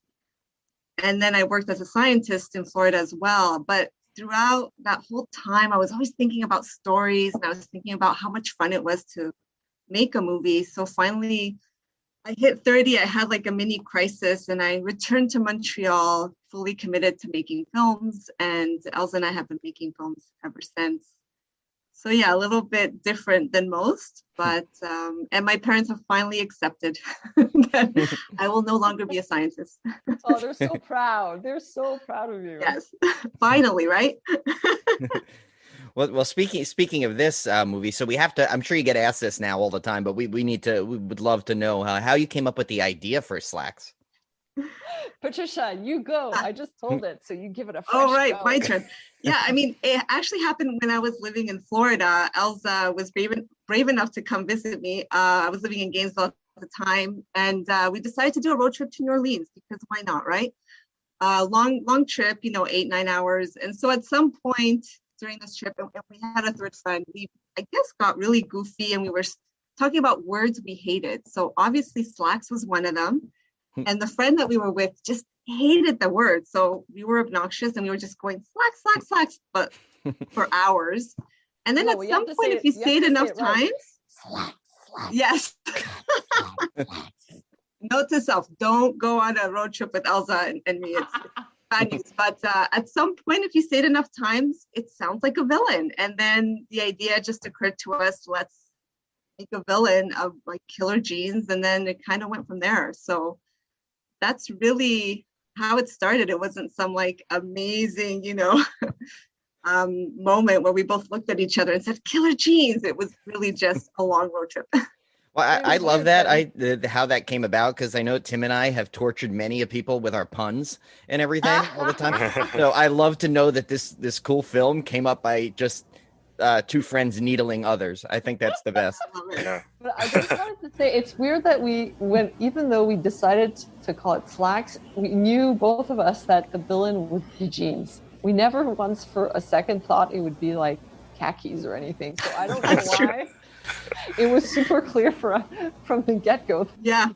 Speaker 5: And then I worked as a scientist in Florida as well. But throughout that whole time, I was always thinking about stories, and I was thinking about how much fun it was to make a movie. So finally, I hit 30, I had like a mini crisis, and I returned to Montreal, fully committed to making films. And ELZA and I have been making films ever since. So yeah, a little bit different than most, but, and my parents have finally accepted that I will no longer be a scientist.
Speaker 4: Oh, they're so proud. They're so proud of you.
Speaker 5: Yes, finally, right?
Speaker 3: Well, speaking of this movie, so we have to, I'm sure you get asked this now all the time, but we would love to know how you came up with the idea for SLAXX.
Speaker 4: Patricia, you go. I just told it, so you give it a fresh
Speaker 5: Oh, right,
Speaker 4: go.
Speaker 5: my turn. Yeah, I mean, it actually happened when I was living in Florida. ELZA was brave enough to come visit me. I was living in Gainesville at the time, and we decided to do a road trip to New Orleans, because why not, right? Long trip, 8-9 hours. And so at some point during this trip, and we had a third friend, we, I guess, got really goofy, and we were talking about words we hated. So obviously SLAXX was one of them. And the friend that we were with just hated the word. So we were obnoxious, and we were just going SLAXX, but for hours. And then at some point, if you say it enough times, yes. Note to self, don't go on a road trip with ELZA and me. It's bad news. But at some point, if you say it enough times, it sounds like a villain. And then the idea just occurred to us, let's make a villain of like killer genes. And then it kind of went from there. So that's really how it started. It wasn't some like amazing, moment where we both looked at each other and said, killer genes. It was really just a long road trip.
Speaker 3: Well, I love that. How that came about, because I know Tim and I have tortured many of people with our puns and everything all the time. So I love to know that this cool film came up by just two friends needling others. I think that's the best.
Speaker 6: Yeah.
Speaker 4: But I just wanted to say, it's weird that even though we decided to call it SLAXX, we knew, both of us, that the villain would be jeans. We never once for a second thought it would be like khakis or anything. So I don't know why. It was super clear from the get-go.
Speaker 5: Yeah.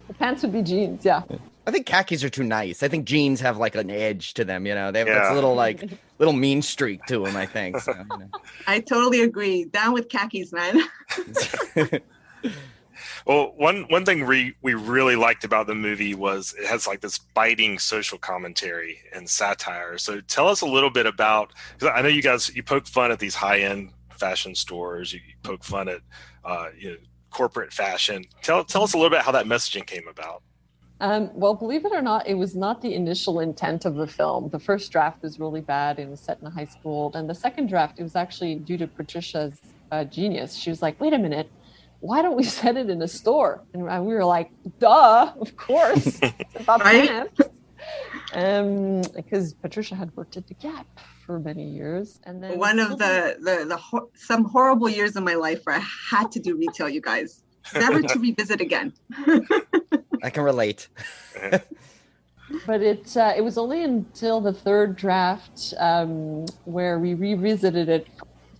Speaker 4: The pants would be jeans, yeah.
Speaker 3: I think khakis are too nice. I think jeans have like an edge to them, They have this little mean streak to them, I think. So,
Speaker 5: I totally agree. Down with khakis, man.
Speaker 6: Well, one thing we really liked about the movie was it has like this biting social commentary and satire. So tell us a little bit about, because I know you poke fun at these high-end fashion stores, you poke fun at corporate fashion. Tell us a little bit how that messaging came about.
Speaker 4: Well, believe it or not, it was not the initial intent of the film. The first draft was really bad. It was set in a high school. And the second draft, it was actually due to Patricia's genius. She was like, wait a minute, why don't we set it in a store? And we were like, duh, of course. It's about pants. Because Patricia had worked at the Gap for many years. And then
Speaker 5: one of some horrible years of my life where I had to do retail, you guys. Never to revisit again.
Speaker 3: I can relate.
Speaker 4: But it was only until the third draft where we revisited it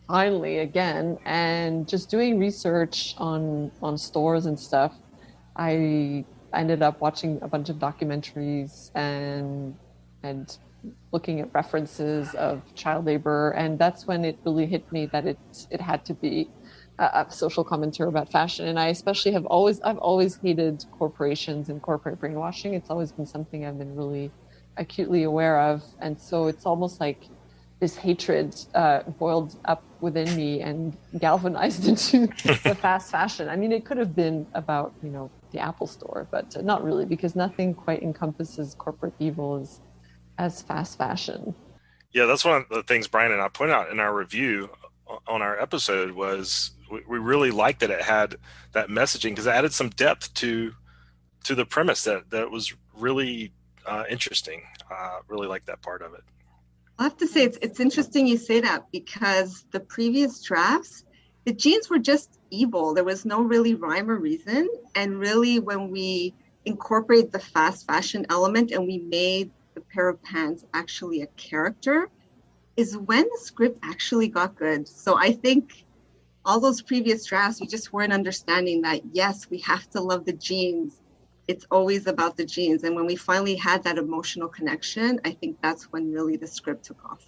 Speaker 4: finally again, and just doing research on stores and stuff, I ended up watching a bunch of documentaries and looking at references of child labor, and that's when it really hit me that it had to be a social commentary about fashion. And I especially I've always hated corporations and corporate brainwashing. It's always been something I've been really acutely aware of, and so it's almost like this hatred boiled up within me and galvanized into the fast fashion. I mean, it could have been about, the Apple Store, but not really, because nothing quite encompasses corporate evil as fast fashion.
Speaker 6: Yeah, that's one of the things Brian and I pointed out in our review on our episode was we really liked that it had that messaging because it added some depth to the premise that was really interesting. Really liked that part of it.
Speaker 5: I have to say it's interesting you say that because the previous drafts, the jeans were just evil. There was no really rhyme or reason. And really when we incorporate the fast fashion element and we made the pair of pants actually a character is when the script actually got good. So I think all those previous drafts, we just weren't understanding that, yes, we have to love the jeans. It's always about the jeans. And when we finally had that emotional connection, I think that's when really the script took off.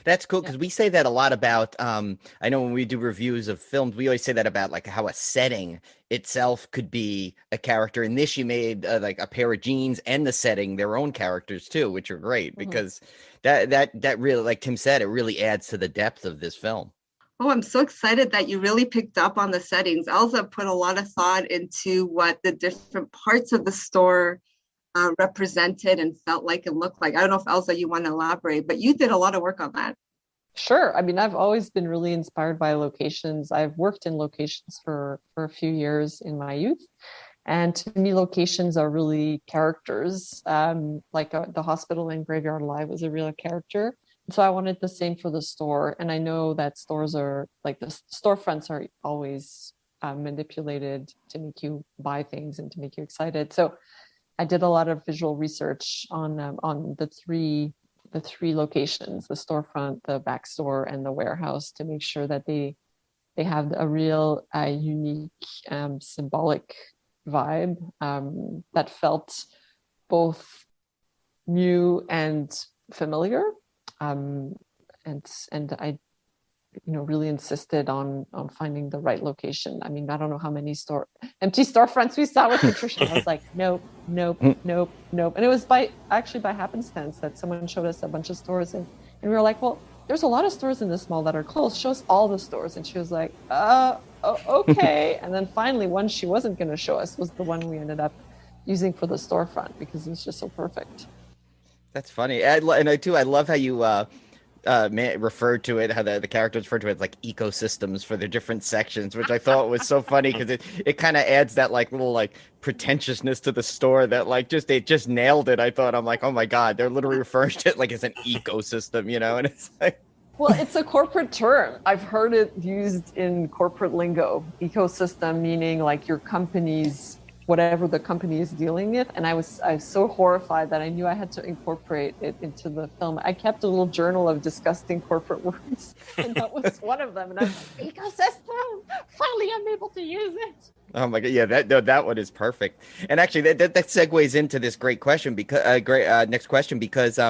Speaker 3: That's cool because we say that a lot about, I know when we do reviews of films, we always say that about like how a setting itself could be a character. In this, you made like a pair of jeans and the setting their own characters too, which are great because that really, like Tim said, it really adds to the depth of this film.
Speaker 5: Oh, I'm so excited that you really picked up on the settings. ELZA put a lot of thought into what the different parts of the store represented and felt like and looked like. I don't know if ELZA, you want to elaborate, but you did a lot of work on that.
Speaker 4: Sure. I mean, I've always been really inspired by locations. I've worked in locations for a few years in my youth. And to me, locations are really characters. The hospital in Graveyard Alive was a real character. So I wanted the same for the store. And I know that stores are like the storefronts are always manipulated to make you buy things and to make you excited. So I did a lot of visual research on the three locations, the storefront, the back store, and the warehouse, to make sure that they have a real unique symbolic vibe that felt both new and familiar. And I, really insisted on finding the right location. I mean, I don't know how many empty storefronts we saw with Patricia. I was like, nope. And it was by happenstance that someone showed us a bunch of stores, and we were like, well, there's a lot of stores in this mall that are closed. Show us all the stores. And she was like, okay. And then finally, one she wasn't going to show us was the one we ended up using for the storefront because it was just so perfect.
Speaker 3: That's funny. I love how you referred to it, how the characters referred to it as like ecosystems for the different sections, which I thought was so funny because it kind of adds that like little like pretentiousness to the store that like it just nailed it. I thought, I'm like, oh my God, they're literally referring to it like it's an ecosystem, and it's like.
Speaker 4: Well, it's a corporate term. I've heard it used in corporate lingo. Ecosystem meaning like your company's whatever the company is dealing with. And I was so horrified that I knew I had to incorporate it into the film. I kept a little journal of disgusting corporate words, and that was one of them. And I was like, ecosystem, finally I'm able to use it.
Speaker 3: Oh my God. Yeah, that one is perfect. And actually that segues into this great question because next question, because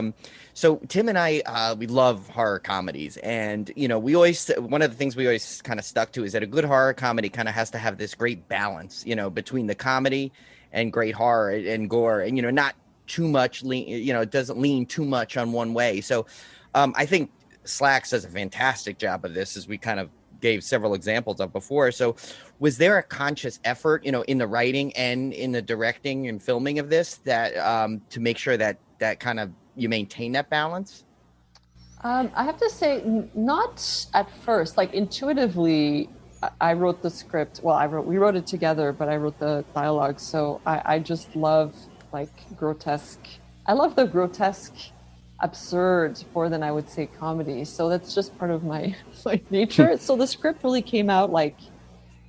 Speaker 3: so Tim and I we love horror comedies, and we always, one of the things we always kind of stuck to is that a good horror comedy kind of has to have this great balance, between the comedy and great horror and gore, and not too much it doesn't lean too much on one way. So I think SLAXX does a fantastic job of this, as we kind of gave several examples of before. So was there a conscious effort, in the writing and in the directing and filming of this that to make sure that kind of you maintain that balance?
Speaker 4: I have to say, not at first. Like intuitively, I wrote the script. Well, we wrote it together, but I wrote the dialogue. So I just love like grotesque. I love the grotesque, absurd more than I would say comedy. So that's just part of my nature. So the script really came out like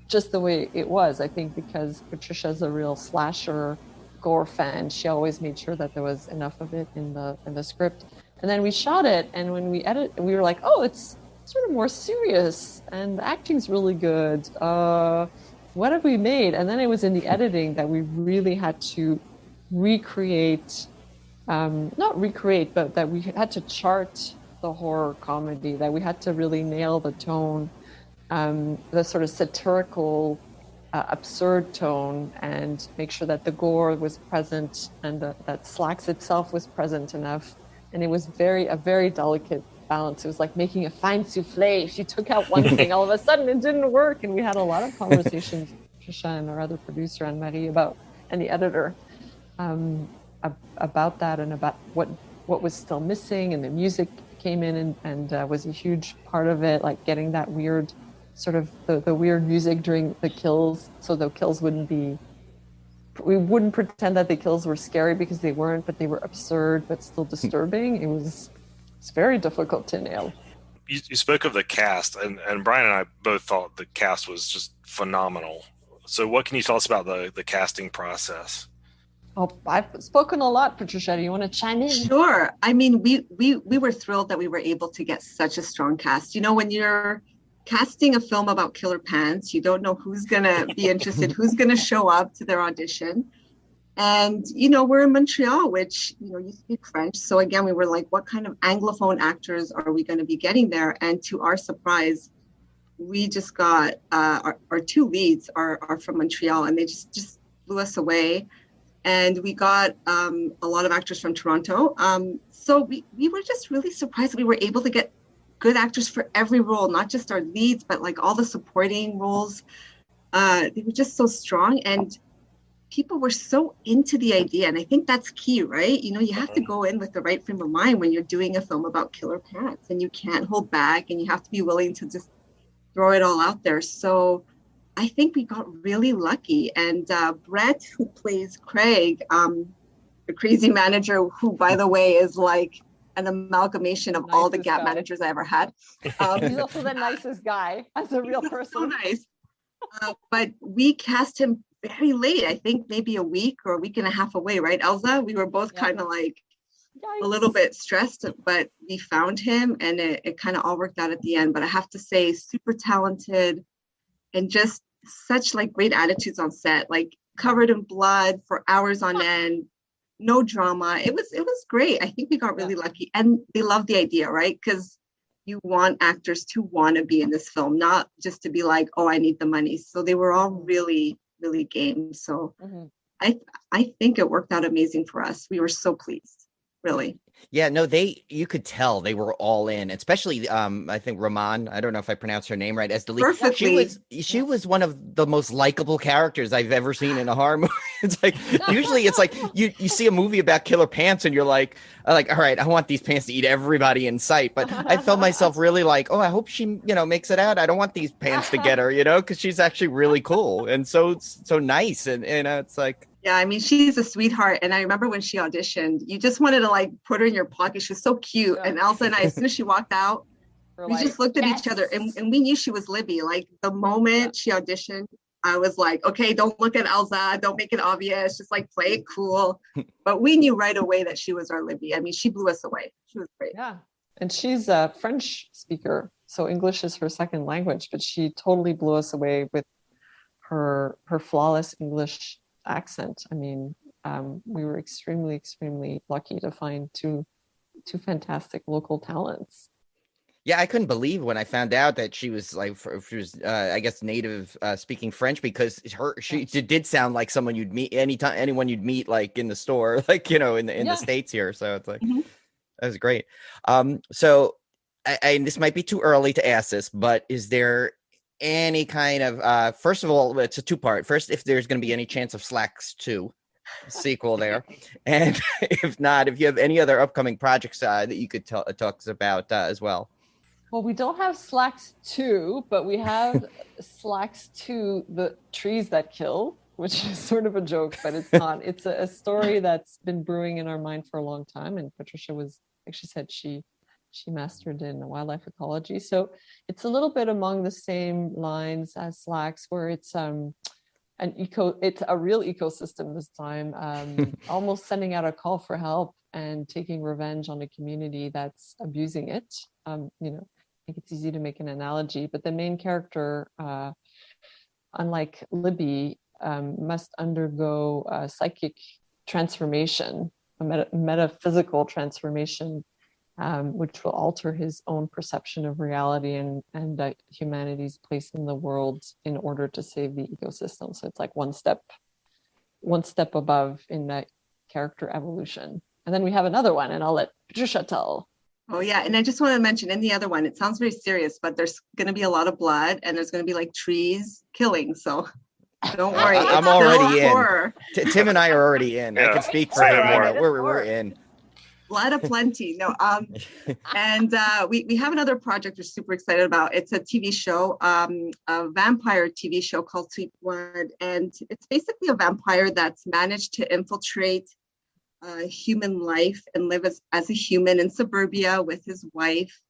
Speaker 4: just the way it was. I think because Patricia's a real slasher gore fan, she always made sure that there was enough of it in the script. And then we shot it, and when we edited, we were like, oh, it's sort of more serious, and the acting's really good. What have we made? And then it was in the editing that we really had to recreate, not recreate, but that we had to chart the horror comedy, that we had to really nail the tone, the sort of satirical, absurd tone, and make sure that the gore was present and that SLAXX itself was present enough. And it was a very delicate balance. It was like making a fine souffle. If you took out one thing, all of a sudden it didn't work. And we had a lot of conversations, Patricia and our other producer, Anne-Marie, and the editor, about that, and about what was still missing. And the music came in and was a huge part of it, like getting that weird sort of the weird music during the kills, so the kills we wouldn't pretend that the kills were scary, because they weren't, but they were absurd but still disturbing. It's very difficult to nail.
Speaker 6: You spoke of the cast, and Brian and I both thought the cast was just phenomenal. So what can you tell us about the casting process?
Speaker 4: Oh, I've spoken a lot, Patricia. Do you want to chime in?
Speaker 5: Sure. I mean, we were thrilled that we were able to get such a strong cast. You know, when you're casting a film about killer pants, you don't know who's going to be interested, who's going to show up to their audition. And, you know, we're in Montreal, which, you know, you speak French. So again, we were like, what kind of Anglophone actors are we going to be getting there? And to our surprise, we just got our two leads are from Montreal, and they just blew us away. And we got a lot of actors from Toronto. So we were just really surprised that we were able to get good actors for every role, not just our leads, but like all the supporting roles. They were just so strong, and people were so into the idea. And I think that's key, right? You know, you have to go in with the right frame of mind when you're doing a film about killer pants, and you can't hold back, and you have to be willing to just throw it all out there. So I think we got really lucky. And Brett, who plays Craig, the crazy manager, who, by the way, is like an amalgamation of all the Gap managers I ever had.
Speaker 4: He's also the nicest guy as a real person.
Speaker 5: So nice. But we cast him very late, I think maybe a week or a week and a half away, right, Elza? We were both kind of like a little bit stressed, but we found him, and it kind of all worked out at the end. But I have to say, super talented, and just such like great attitudes on set, like covered in blood for hours on end. No drama. It was great. I think we got really lucky, and they loved the idea, right? Because you want actors to want to be in this film, not just to be like, oh, I need the money. So they were all really, really game. So I think it worked out amazing for us. We were so pleased, really.
Speaker 3: Yeah, no, you could tell they were all in, especially I think Roman, I don't know if I pronounced her name right, as the lead.
Speaker 5: Perfectly.
Speaker 3: She was one of the most likable characters I've ever seen in a horror movie. It's like, usually it's like you see a movie about killer pants and you're like, all right, I want these pants to eat everybody in sight. But I felt myself really like, oh, I hope she, makes it out. I don't want these pants to get her, because she's actually really cool and so nice. And it's like,
Speaker 5: yeah, I mean, she's a sweetheart. And I remember when she auditioned, you just wanted to like put her in your pocket. She was so cute. Yeah. And Elsa and I, as soon as she walked out, we just looked at each other, and we knew she was Libby. Like the moment she auditioned, I was like, okay, don't look at Elsa. Don't make it obvious. Just like play it cool. But we knew right away that she was our Libby. I mean, she blew us away. She was great.
Speaker 4: Yeah. And she's a French speaker, so English is her second language, but she totally blew us away with her flawless English accent. I mean, we were extremely, extremely lucky to find two fantastic local talents.
Speaker 3: Yeah, I couldn't believe when I found out that she was like, I guess, native speaking French, because she did sound like someone you'd meet anyone you'd meet like in the store, like, in the States here. So it's like, that was great. So and this might be too early to ask this, but is there any kind of first of all, it's a two-part. First, if there's going to be any chance of SLAXX 2 sequel there, and if not, if you have any other upcoming projects that you could talk about as well.
Speaker 4: Well, we don't have SLAXX 2, but we have SLAXX 2, The Trees That Kill, which is sort of a joke, but it's not. It's a story that's been brewing in our mind for a long time, and Patricia said she mastered in wildlife ecology. So it's a little bit along the same lines as SLAXX, where it's it's a real ecosystem this time, almost sending out a call for help and taking revenge on a community that's abusing it, think it's easy to make an analogy, but the main character, unlike Libby, must undergo a psychic transformation, a metaphysical transformation, which will alter his own perception of reality and humanity's place in the world in order to save the ecosystem. So it's like one step above in that character evolution. And then we have another one, and I'll let Patricia tell.
Speaker 5: Oh yeah, and I just want to mention in the other one, it sounds very serious, but there's going to be a lot of blood, and there's going to be like trees killing. So don't worry,
Speaker 3: I'm already in.
Speaker 5: Horror.
Speaker 3: Tim and I are already in.
Speaker 6: Yeah.
Speaker 3: I can speak for him. We're in.
Speaker 5: Blood aplenty. No, and we have another project we're super excited about. It's a TV show, a vampire TV show called Sweet Blood, and it's basically a vampire that's managed to infiltrate human life and live as a human in suburbia with his wife.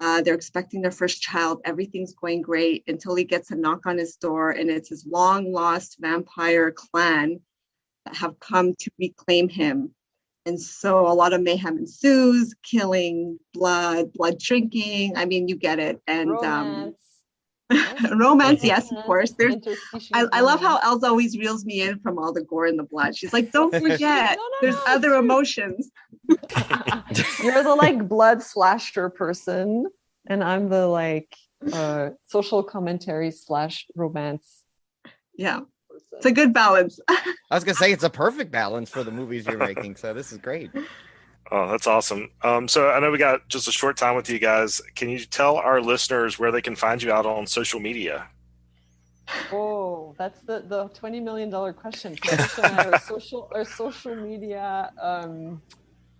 Speaker 5: They're expecting their first child. Everything's going great until he gets a knock on his door, and it's his long lost vampire clan that have come to reclaim him. And so a lot of mayhem ensues, killing, blood drinking. I mean, you get it. And romance, yes, of course. I love how Elza always reels me in from all the gore and the blood. She's like, don't forget, there's other emotions.
Speaker 4: You're the like blood slasher person, and I'm the like social commentary / romance.
Speaker 5: Yeah. It's a good balance.
Speaker 3: I was gonna say it's a perfect balance for the movies you're making, so this is great.
Speaker 6: Oh, that's awesome. So I know we got just a short time with you guys. Can you tell our listeners where they can find you out on social media?
Speaker 4: Oh, that's the $20 million question. Our social media,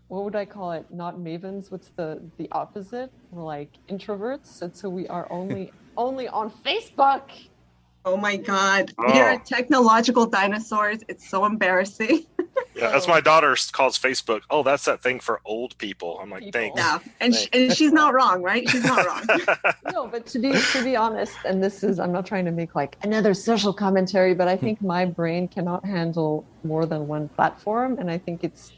Speaker 4: what would I call it? Not mavens. What's the opposite? We're like introverts, and so we are only on Facebook.
Speaker 5: Oh my God. We are technological dinosaurs. It's so embarrassing.
Speaker 6: Yeah, that's my daughter calls Facebook. Oh, that's that thing for old people. I'm like, thanks.
Speaker 5: Yeah, and she's not wrong, right? She's not wrong.
Speaker 4: No, but to be honest, and I'm not trying to make like another social commentary, but I think my brain cannot handle more than one platform, and I think it's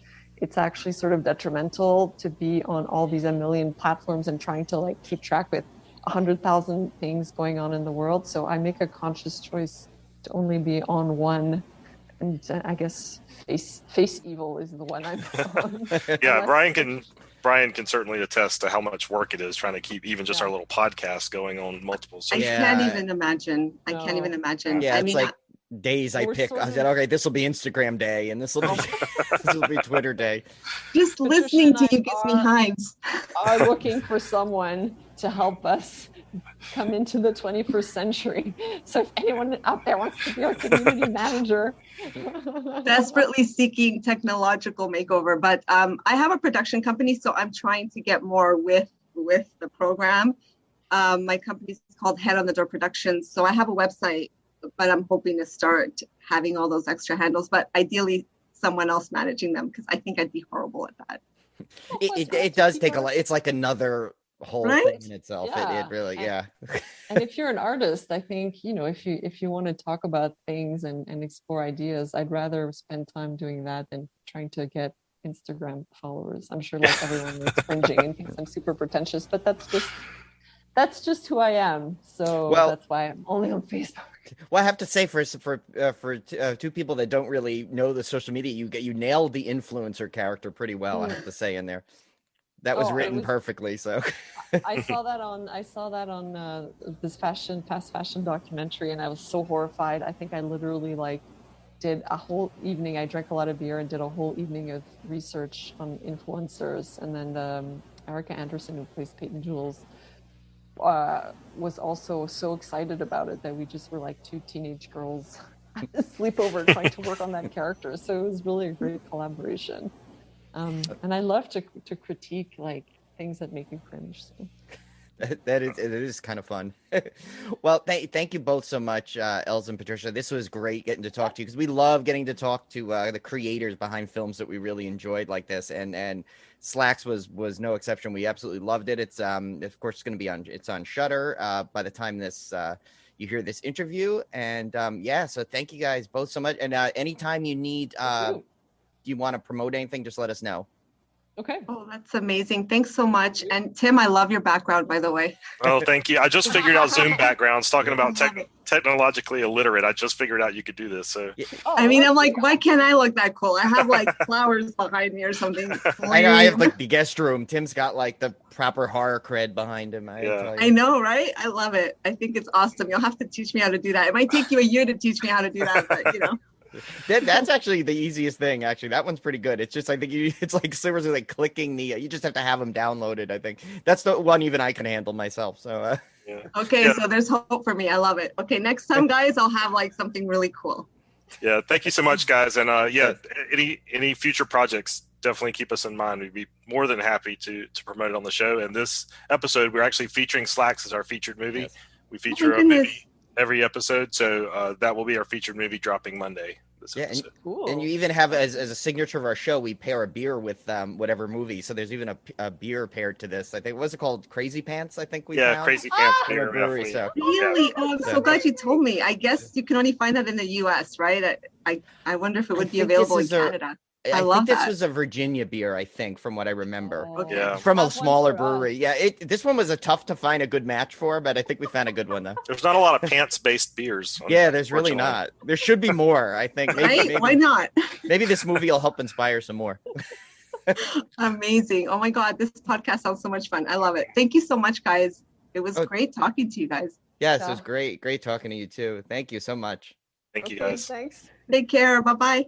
Speaker 4: actually sort of detrimental to be on all these a million platforms and trying to like keep track with 100,000 things going on in the world. So I make a conscious choice to only be on one, and I guess face evil is the one I'm on.
Speaker 6: Yeah, Brian can certainly attest to how much work it is trying to keep even just our little podcast going on multiple social.
Speaker 5: I can't even imagine.
Speaker 3: Yeah,
Speaker 5: I mean,
Speaker 3: like days I pick. I said, okay, this will be Instagram day, and this will be Twitter day.
Speaker 5: Just listening to you gives me hives.
Speaker 4: Are looking for someone to help us come into the 21st century. So if anyone out there wants to be our community manager,
Speaker 5: desperately seeking technological makeover. But I have a production company, so I'm trying to get more with the program. My company is called Head on the Door Productions. So I have a website, but I'm hoping to start having all those extra handles, but ideally someone else managing them, because I think I'd be horrible at that.
Speaker 3: It does take a lot. It's like another whole thing in itself.
Speaker 4: Yeah.
Speaker 3: It really,
Speaker 4: and if you're an artist, I think, if you want to talk about things and explore ideas, I'd rather spend time doing that than trying to get Instagram followers. I'm sure like everyone is cringing and thinks I'm super pretentious, but that's just who I am. So that's why I'm only on Facebook.
Speaker 3: Well, I have to say, for two people that don't really know the social media, you nailed the influencer character pretty well. I have to say in there. That was written perfectly. So
Speaker 4: I saw that on this fast fashion documentary, and I was so horrified. I think I literally did a whole evening. I drank a lot of beer and did a whole evening of research on influencers. And then Erica Anderson, who plays Peyton Jules, was also so excited about it that we just were like two teenage girls at a sleepover trying to work on that character. So it was really a great collaboration. And I love to critique things that make you cringe. So.
Speaker 3: It is kind of fun. Well, thank you both so much, Elza and Patricia. This was great getting to talk to you, because we love getting to talk to the creators behind films that we really enjoyed like this, and SLAXX was no exception. We absolutely loved it. It's of course it's going to be on Shudder by the time this you hear this interview, and so thank you guys both so much. And anytime you need you want to promote anything, just let us know.
Speaker 4: Okay.
Speaker 5: Oh, that's amazing. Thanks so much. And Tim, I love your background, by the way.
Speaker 6: Oh, thank you. I just figured out Zoom backgrounds. Talking about
Speaker 5: I love it.
Speaker 6: technologically illiterate, I just figured out you could do this. So
Speaker 4: Oh,
Speaker 5: I mean,
Speaker 4: that's
Speaker 5: I'm like,
Speaker 4: cool.
Speaker 5: why can't I look that cool? I have like flowers behind me or something.
Speaker 3: I know. I have like the guest room. Tim's got like the proper horror cred behind him.
Speaker 6: Yeah.
Speaker 5: I know, right? I love it. I think it's awesome. You'll have to teach me how to do that. It might take you a year to teach me how to do that, but you know.
Speaker 3: That's actually the easiest thing. Actually, that one's pretty good. It's just I think it's like seriously like clicking the. You just have to have them downloaded. I think that's the one even I can handle myself. So.
Speaker 6: yeah.
Speaker 5: Okay,
Speaker 6: Yeah.
Speaker 5: so there's hope for me. I love it. Okay, next time, guys, I'll have like something really cool.
Speaker 6: Yeah. Thank you so much, guys. And yeah, any future projects, definitely keep us in mind. We'd be more than happy to promote it on the show. And this episode, we're actually featuring SLAXX as our featured movie.
Speaker 3: Yes.
Speaker 6: We feature a
Speaker 5: goodness.
Speaker 6: movie every episode, so that will be our featured movie dropping Monday. This
Speaker 3: Yeah,
Speaker 6: episode.
Speaker 4: Cool.
Speaker 3: And you even have as a signature of our show, we pair a beer with whatever movie. So there's even a beer paired to this. I think what's it called? Crazy Pants. I think we
Speaker 6: Yeah,
Speaker 3: found.
Speaker 6: Crazy Pants
Speaker 3: From
Speaker 6: beer,
Speaker 3: a brewery,
Speaker 6: definitely.
Speaker 3: so.
Speaker 5: Really? Oh, I'm
Speaker 3: So-
Speaker 5: so glad you told me. I guess you can only find that in the US, right? I wonder if it would be
Speaker 3: think this
Speaker 5: available in
Speaker 3: is a-
Speaker 5: Canada.
Speaker 3: I
Speaker 5: love
Speaker 3: think this
Speaker 5: that.
Speaker 3: was a Virginia beer. I think from what I remember.
Speaker 5: Okay.
Speaker 6: Yeah.
Speaker 3: From a
Speaker 4: That's one
Speaker 3: smaller
Speaker 4: for us.
Speaker 3: brewery. Yeah, this one was a tough to find a good match for, but I think we found a good one though.
Speaker 6: There's not a lot of pants-based beers.
Speaker 3: Yeah, there's really
Speaker 6: unfortunately.
Speaker 3: not. There should be more. I think
Speaker 5: Right? Why not?
Speaker 3: maybe this movie will help inspire some more.
Speaker 5: Amazing. Oh my God, this podcast sounds so much fun. I love it. Thank you so much, guys. It was
Speaker 3: Oh.
Speaker 5: great talking to you guys.
Speaker 3: Yes, it
Speaker 4: Yeah.
Speaker 3: was great. Great talking to you too. Thank you so much.
Speaker 6: Thank you,
Speaker 4: Okay,
Speaker 6: guys.
Speaker 4: thanks.
Speaker 5: Take care. Bye-bye.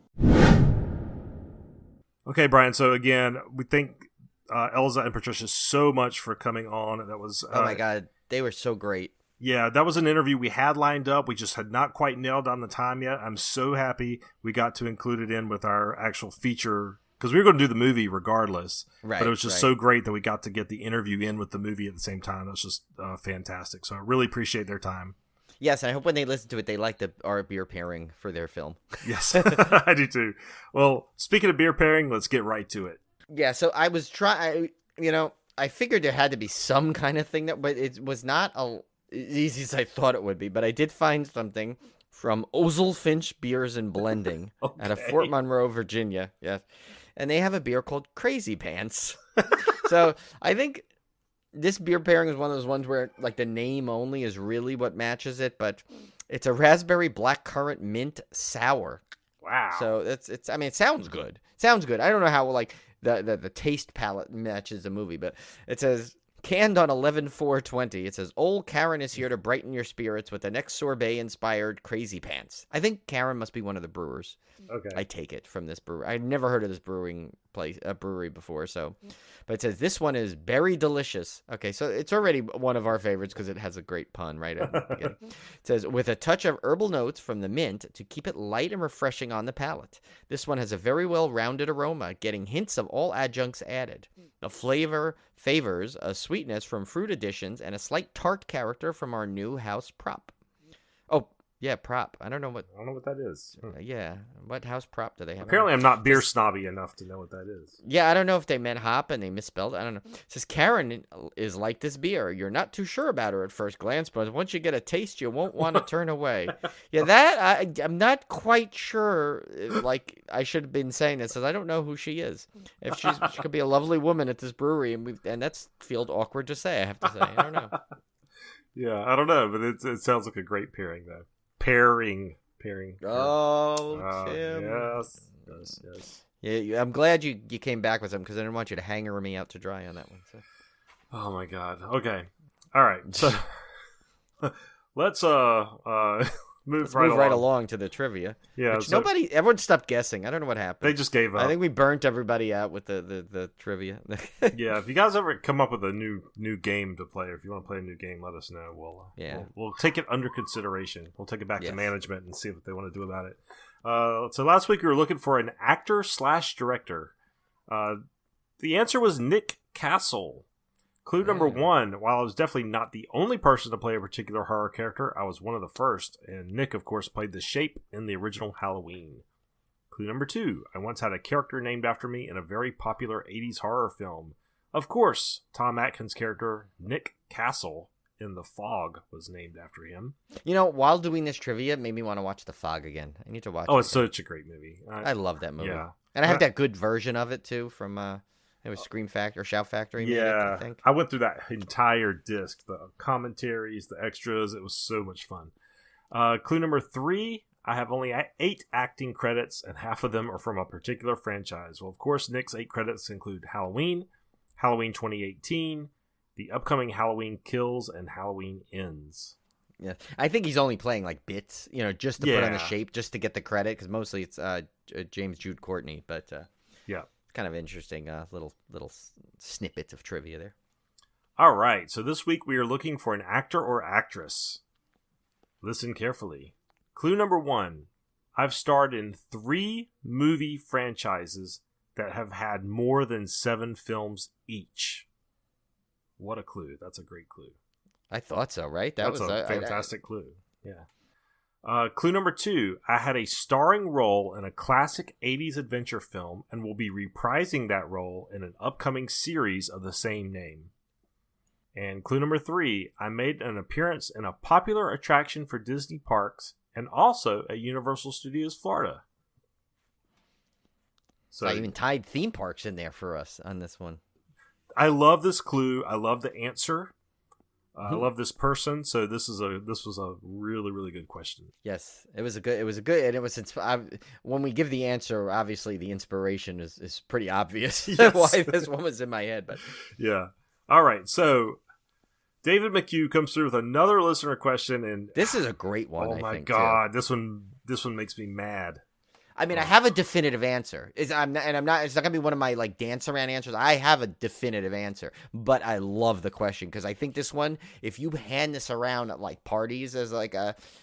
Speaker 2: Okay, Brian. So again, we thank Elza and Patricia so much for coming on. That was
Speaker 3: Oh my God, they were so great.
Speaker 2: Yeah, that was an interview we had lined up. We just had not quite nailed down the time yet. I'm so happy we got to include it in with our actual feature because we were going to do the movie regardless.
Speaker 3: Right,
Speaker 2: But it was just
Speaker 3: right.
Speaker 2: so great that we got to get the interview in with the movie at the same time. It was just fantastic. So I really appreciate their time.
Speaker 3: Yes, and I hope when they listen to it, they like our beer pairing for their film.
Speaker 2: Yes, I do too. Well, speaking of beer pairing, let's get right to it.
Speaker 3: Yeah, so I was trying. I figured there had to be some kind of thing but it was not as easy as I thought it would be. But I did find something from Ozell Finch Beers and Blending out of
Speaker 2: Okay.
Speaker 3: Fort Monroe, Virginia. Yes, and they have a beer called Crazy Pants. So I think this beer pairing is one of those ones where like the name only is really what matches it, but it's a raspberry blackcurrant mint sour.
Speaker 2: Wow.
Speaker 3: So it's. I mean, it sounds good. Sounds good. I don't know how like the taste palette matches the movie, but it says canned on 11/4/20. It says old Karen is here to brighten your spirits with the next sorbet inspired Crazy Pants. I think Karen must be one of the brewers.
Speaker 2: Okay.
Speaker 3: I take it from this brewery. I'd never heard of this brewery before. So, but it says this one is berry delicious. Okay, so it's already one of our favorites because it has a great pun right at the beginning. It says with a touch of herbal notes from the mint to keep it light and refreshing on the palate. This one has a very well-rounded aroma, getting hints of all adjuncts added. The flavor favors a sweetness from fruit additions and a slight tart character from our new house prop. Oh, yeah, prop. I don't know what.
Speaker 2: I don't know what that is.
Speaker 3: Yeah, what house prop do they have?
Speaker 2: Apparently, I'm not beer snobby enough to know what that is.
Speaker 3: Yeah, I don't know if they meant hop and they misspelled it. I don't know. It says Karen is like this beer. You're not too sure about her at first glance, but once you get a taste, you won't want to turn away. Yeah, that I'm not quite sure. Like I should have been saying this, because I don't know who she is. If she could be a lovely woman at this brewery, and that's feels awkward to say. I have to say, I don't know.
Speaker 2: Yeah, I don't know, but it sounds like a great pairing though. Pairing.
Speaker 3: Oh, Tim.
Speaker 2: Yes.
Speaker 3: Yeah, I'm glad you came back with them because I didn't want you to hanger me out to dry on that one. So.
Speaker 2: Oh my God. Okay. All right. So let's move
Speaker 3: Right along to the trivia.
Speaker 2: Yeah.
Speaker 3: Which
Speaker 2: So
Speaker 3: everyone stopped guessing. I don't know what happened.
Speaker 2: they just gave up.
Speaker 3: I think we burnt everybody out with the trivia.
Speaker 2: Yeah. If you guys ever come up with a new game to play, or if you want to play a new game, let us know. We'll take it under consideration. We'll take it back to
Speaker 3: Yes.
Speaker 2: management and see what they want to do about it. So last week we were looking for an actor/director. The answer was Nick Castle. Clue number one, while I was definitely not the only person to play a particular horror character, I was one of the first, and Nick, of course, played the Shape in the original Halloween. Clue number two, I once had a character named after me in a very popular 80s horror film. Of course, Tom Atkins' character, Nick Castle, in The Fog was named after him.
Speaker 3: While doing this trivia, it made me want to watch The Fog again. I need to watch it.
Speaker 2: Oh, it's such a great movie.
Speaker 3: I love that movie.
Speaker 2: Yeah.
Speaker 3: And I have that good version of it, too, from... It was Scream Factory or Shout Factory. Made it,
Speaker 2: Yeah,
Speaker 3: I think.
Speaker 2: I went through that entire disc, the commentaries, the extras. It was so much fun. Clue number 3, I have only 8 acting credits, and half of them are from a particular franchise. Well, of course, Nick's 8 credits include Halloween, Halloween 2018, the upcoming Halloween Kills, and Halloween Ends.
Speaker 3: Yeah, I think he's only playing like bits, just to put on the shape, just to get the credit, because mostly it's James Jude Courtney, but
Speaker 2: yeah.
Speaker 3: Kind of interesting little snippets of trivia there.
Speaker 2: All right, so this week we are looking for an actor or actress. Listen carefully. Clue number 1. I've starred in 3 movie franchises that have had more than 7 films each. What a clue. That's a great clue.
Speaker 3: I thought so, right?
Speaker 2: That's a fantastic clue. Yeah. Clue number 2. I had a starring role in a classic 80s adventure film and will be reprising that role in an upcoming series of the same name. And clue number 3. I made an appearance in a popular attraction for Disney parks and also at Universal Studios Florida. So
Speaker 3: I even tied theme parks in there for us on this one.
Speaker 2: I love this clue. I love the answer. I love this person, so this was a really, really good question.
Speaker 3: Yes, it was a good, and it was when we give the answer, obviously the inspiration is pretty obvious. Yes. Why this one was in my head, but
Speaker 2: yeah. All right, so David McHugh comes through with another listener question, and
Speaker 3: this is a great one.
Speaker 2: Oh my God, this one makes me mad.
Speaker 3: I mean, I have a definitive answer. It's not gonna be one of my like dance around answers. I have a definitive answer, but I love the question because I think this one, if you hand this around at like parties as like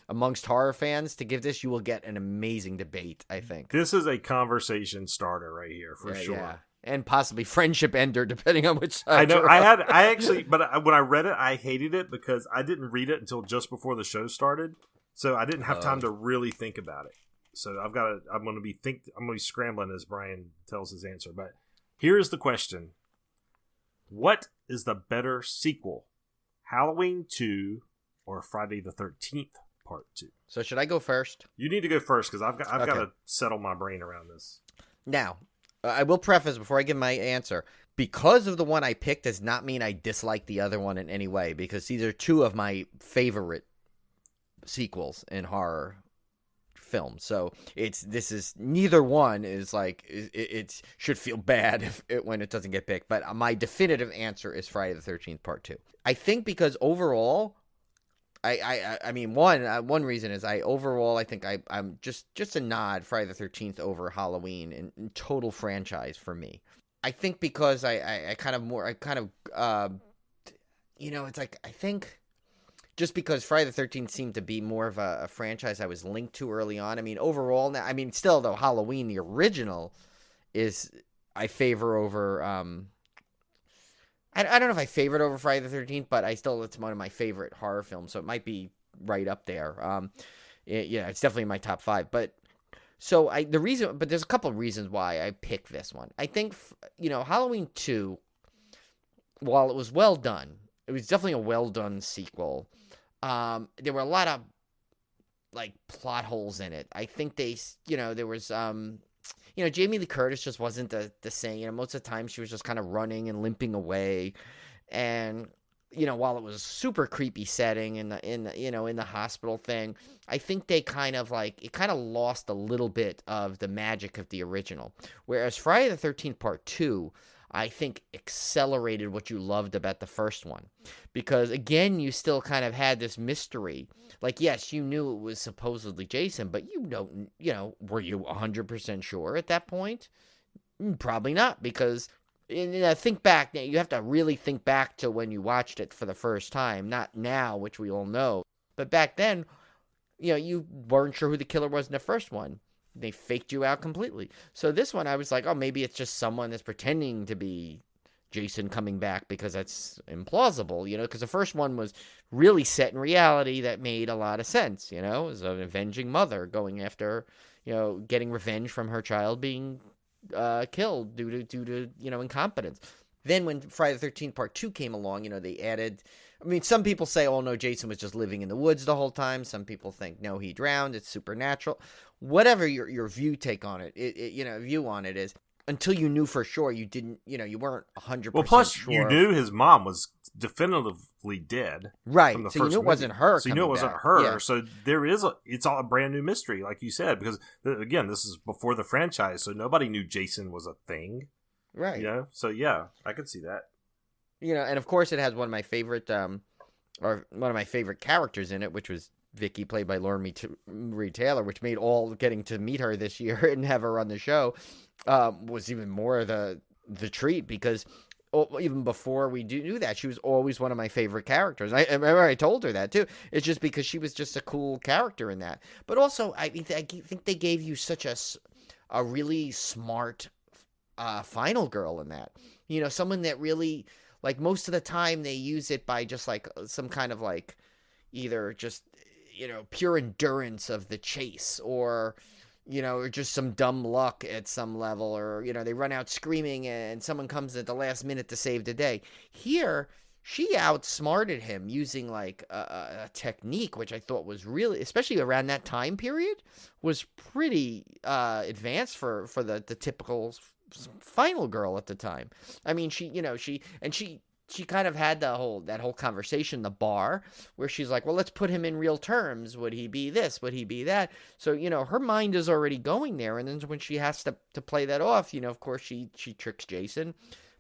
Speaker 3: amongst horror fans to give this, you will get an amazing debate. I think
Speaker 2: this is a conversation starter right here for sure.
Speaker 3: Yeah. And possibly friendship ender, depending on which side.
Speaker 2: I know. But when I read it, I hated it because I didn't read it until just before the show started, so I didn't have time to really think about it. So I'm going to be scrambling as Brian tells his answer. But here's the question: what is the better sequel, Halloween 2 or Friday the 13th Part 2?
Speaker 3: So should I go first?
Speaker 2: You need to go first because I've got to settle my brain around this.
Speaker 3: Now, I will preface before I give my answer. Because of the one I picked does not mean I dislike the other one in any way, because these are 2 of my favorite sequels in horror film. So neither one is like it should feel bad when it doesn't get picked. But my definitive answer is Friday the 13th Part 2. I think because overall, I mean one reason is I think I'm just a nod Friday the 13th over Halloween in total franchise for me. I think because I think just because Friday the 13th seemed to be more of a franchise I was linked to early on. I mean, overall, I mean, still though, Halloween, the original, I favor over. I don't know if I favor it over Friday the 13th, but it's one of my favorite horror films, so it might be right up there. It's definitely in my top 5. But so there's a couple of reasons why I picked this one. I think Halloween 2, while it was well done, it was definitely a well done sequel. There were a lot of like plot holes in it. I think there was Jamie Lee Curtis just wasn't the same. Most of the time she was just kind of running and limping away, and while it was a super creepy setting in the hospital thing, I think they kind of lost a little bit of the magic of the original. Whereas Friday the 13th Part 2, I think accelerated what you loved about the first one. Because, again, you still kind of had this mystery. Like, yes, you knew it was supposedly Jason, but were you 100% sure at that point? Probably not, because, think back, you have to really think back to when you watched it for the first time. Not now, which we all know. But back then, you weren't sure who the killer was in the first one. They faked you out completely. So this one, I was like, oh, maybe it's just someone that's pretending to be Jason coming back, because that's implausible, because the first one was really set in reality that made a lot of sense, it was an avenging mother going after, getting revenge from her child being killed due to incompetence. Then when Friday the 13th Part 2 came along, they added, some people say, oh no, Jason was just living in the woods the whole time. Some people think, no, he drowned. It's supernatural. Whatever your view on it is, until you knew for sure, you didn't, you weren't 100%
Speaker 2: Well, plus
Speaker 3: sure.
Speaker 2: you knew his mom was definitively dead.
Speaker 3: Right.
Speaker 2: From the
Speaker 3: So
Speaker 2: first
Speaker 3: you knew it
Speaker 2: movie.
Speaker 3: wasn't her.
Speaker 2: So you knew it wasn't
Speaker 3: back.
Speaker 2: her.
Speaker 3: Yeah.
Speaker 2: So it's all a brand new mystery, like you said, because again, this is before the franchise, so nobody knew Jason was a thing.
Speaker 3: Right.
Speaker 2: So yeah, I could see that.
Speaker 3: And of course it has one of my favorite, characters in it, which was Vicky, played by Lauren Marie Taylor, which made all getting to meet her this year and have her on the show was even more the treat, because even before we knew that, she was always one of my favorite characters. I remember I told her that too. It's just because she was just a cool character in that. But also, I think they gave you such a really smart final girl in that. Someone that really, like, most of the time they use it by just like some kind of like either just pure endurance of the chase, or or just some dumb luck at some level, or they run out screaming and someone comes at the last minute to save the day. Here, she outsmarted him using like a technique which I thought was really, especially around that time period, was pretty advanced for the typical final girl at the time. I mean, she kind of had that whole conversation in the bar where she's like, well, let's put him in real terms. Would he be this? Would he be that? So, her mind is already going there. And then when she has to play that off, of course she tricks Jason,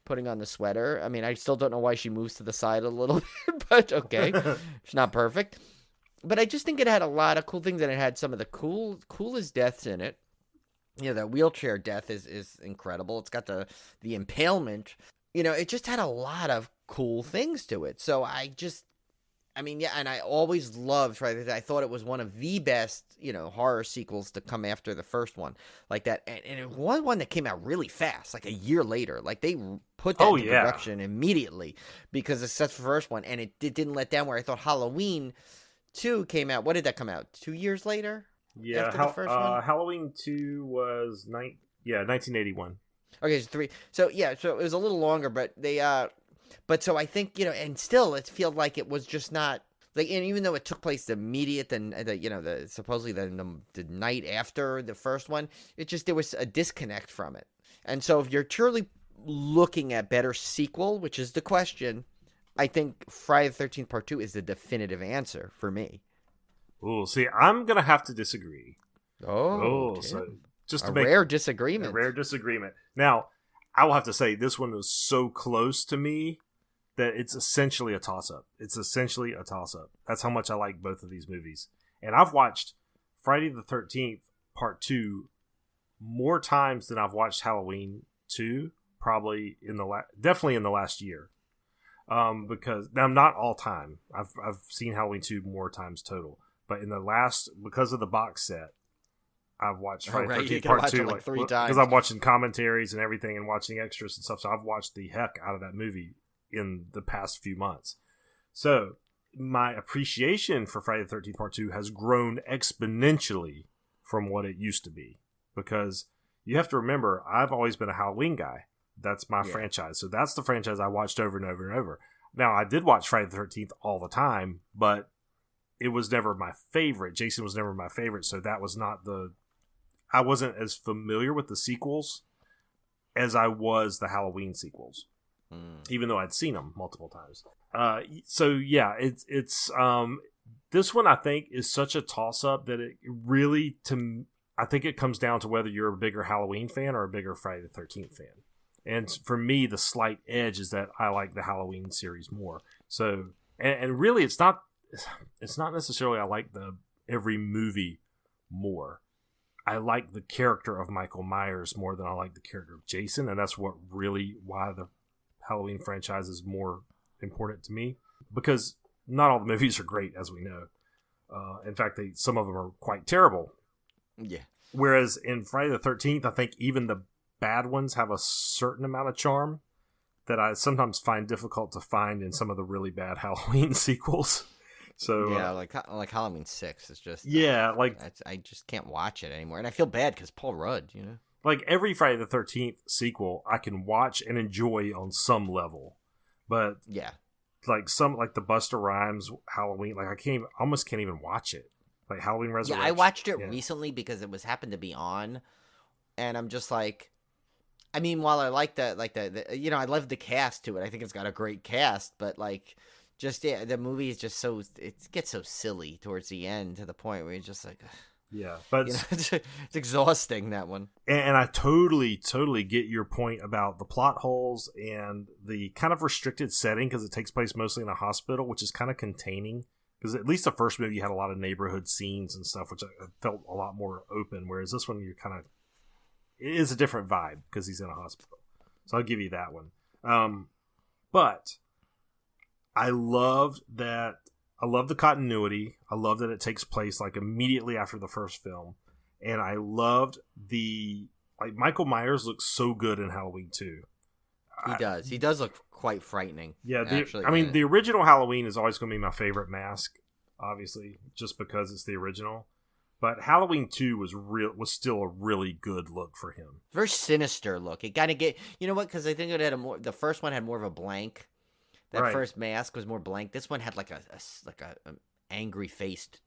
Speaker 3: putting on the sweater. I mean, I still don't know why she moves to the side a little bit, but okay. It's not perfect. But I just think it had a lot of cool things, and it had some of the coolest deaths in it. The wheelchair death is incredible. It's got the impalement. It just had a lot of cool things to it. So and I always loved Friday. I thought it was one of the best, horror sequels to come after the first one, like that. And it was one that came out really fast, like a year later. Like they put that into production immediately because it's such the first one, and it didn't let down. Where I thought Halloween 2 came out. What did that come out? 2 years later?
Speaker 2: Yeah,
Speaker 3: after the first one?
Speaker 2: Halloween 2 was 1981. Okay,
Speaker 3: so 3. So yeah, so it was a little longer, but they but so I think, and still it feels like it was just not like, and even though it took place immediate and supposedly the night after the first one, there was a disconnect from it. And so if you're truly looking at better sequel, which is the question, I think Friday the 13th Part 2 is the definitive answer for me.
Speaker 2: Oh, see, I'm gonna have to disagree.
Speaker 3: So
Speaker 2: just to
Speaker 3: a
Speaker 2: make
Speaker 3: rare disagreement.
Speaker 2: A rare disagreement. Now, I will have to say this one was so close to me that it's essentially a toss-up. That's how much I like both of these movies. And I've watched Friday the 13th Part 2 more times than I've watched Halloween 2, probably definitely in the last year. Because now, not all time. I've seen Halloween 2 more times total. But in the last, because of the box set, I've watched Friday the 13th Part 2
Speaker 3: like 3 times.
Speaker 2: Because I'm watching commentaries and everything and watching extras and stuff. So I've watched the heck out of that movie in the past few months. So my appreciation for Friday the 13th Part 2 has grown exponentially from what it used to be. Because you have to remember, I've always been a Halloween guy. That's my franchise. So that's the franchise I watched over and over and over. Now, I did watch Friday the 13th all the time, but it was never my favorite. Jason was never my favorite, so that was not I wasn't as familiar with the sequels as I was the Halloween sequels, even though I'd seen them multiple times. So yeah, it's this one I think is such a toss-up that it really, I think it comes down to whether you're a bigger Halloween fan or a bigger Friday the 13th fan. And for me, the slight edge is that I like the Halloween series more. So, and really, it's not necessarily I like every movie more. I like the character of Michael Myers more than I like the character of Jason, and that's why the Halloween franchise is more important to me. Because not all the movies are great, as we know. In fact, some of them are quite terrible.
Speaker 3: Yeah.
Speaker 2: Whereas in Friday the 13th, I think even the bad ones have a certain amount of charm that I sometimes find difficult to find in some of the really bad Halloween sequels. So
Speaker 3: yeah, like Halloween 6 is just I just can't watch it anymore, and I feel bad because Paul Rudd,
Speaker 2: like every Friday the 13th sequel I can watch and enjoy on some level, but
Speaker 3: yeah,
Speaker 2: like the Busta Rhymes Halloween, like I almost can't even watch it. Like Halloween Resurrection.
Speaker 3: Yeah, I watched it recently because it happened to be on, and I'm just like, I mean, while I like the I love the cast to it. I think it's got a great cast, but like, just the movie is just it gets so silly towards the end to the point where you're just like,
Speaker 2: yeah, but
Speaker 3: it's exhausting, that one.
Speaker 2: And I totally get your point about the plot holes and the kind of restricted setting, because it takes place mostly in a hospital, which is kind of containing. Because at least the first movie had a lot of neighborhood scenes and stuff, which I felt a lot more open. Whereas this one, it is a different vibe because he's in a hospital. So I'll give you that one. But I love the continuity. I love that it takes place like immediately after the first film. And I loved Michael Myers looks so good in Halloween 2.
Speaker 3: He does look quite frightening.
Speaker 2: Yeah, the original Halloween is always going to be my favorite mask, obviously, just because it's the original. But Halloween 2 was still a really good look for him.
Speaker 3: Very sinister look. It kind of you know what? Because I think it had the first one had more of a blank. That first mask was more blank. This one had like a angry faced.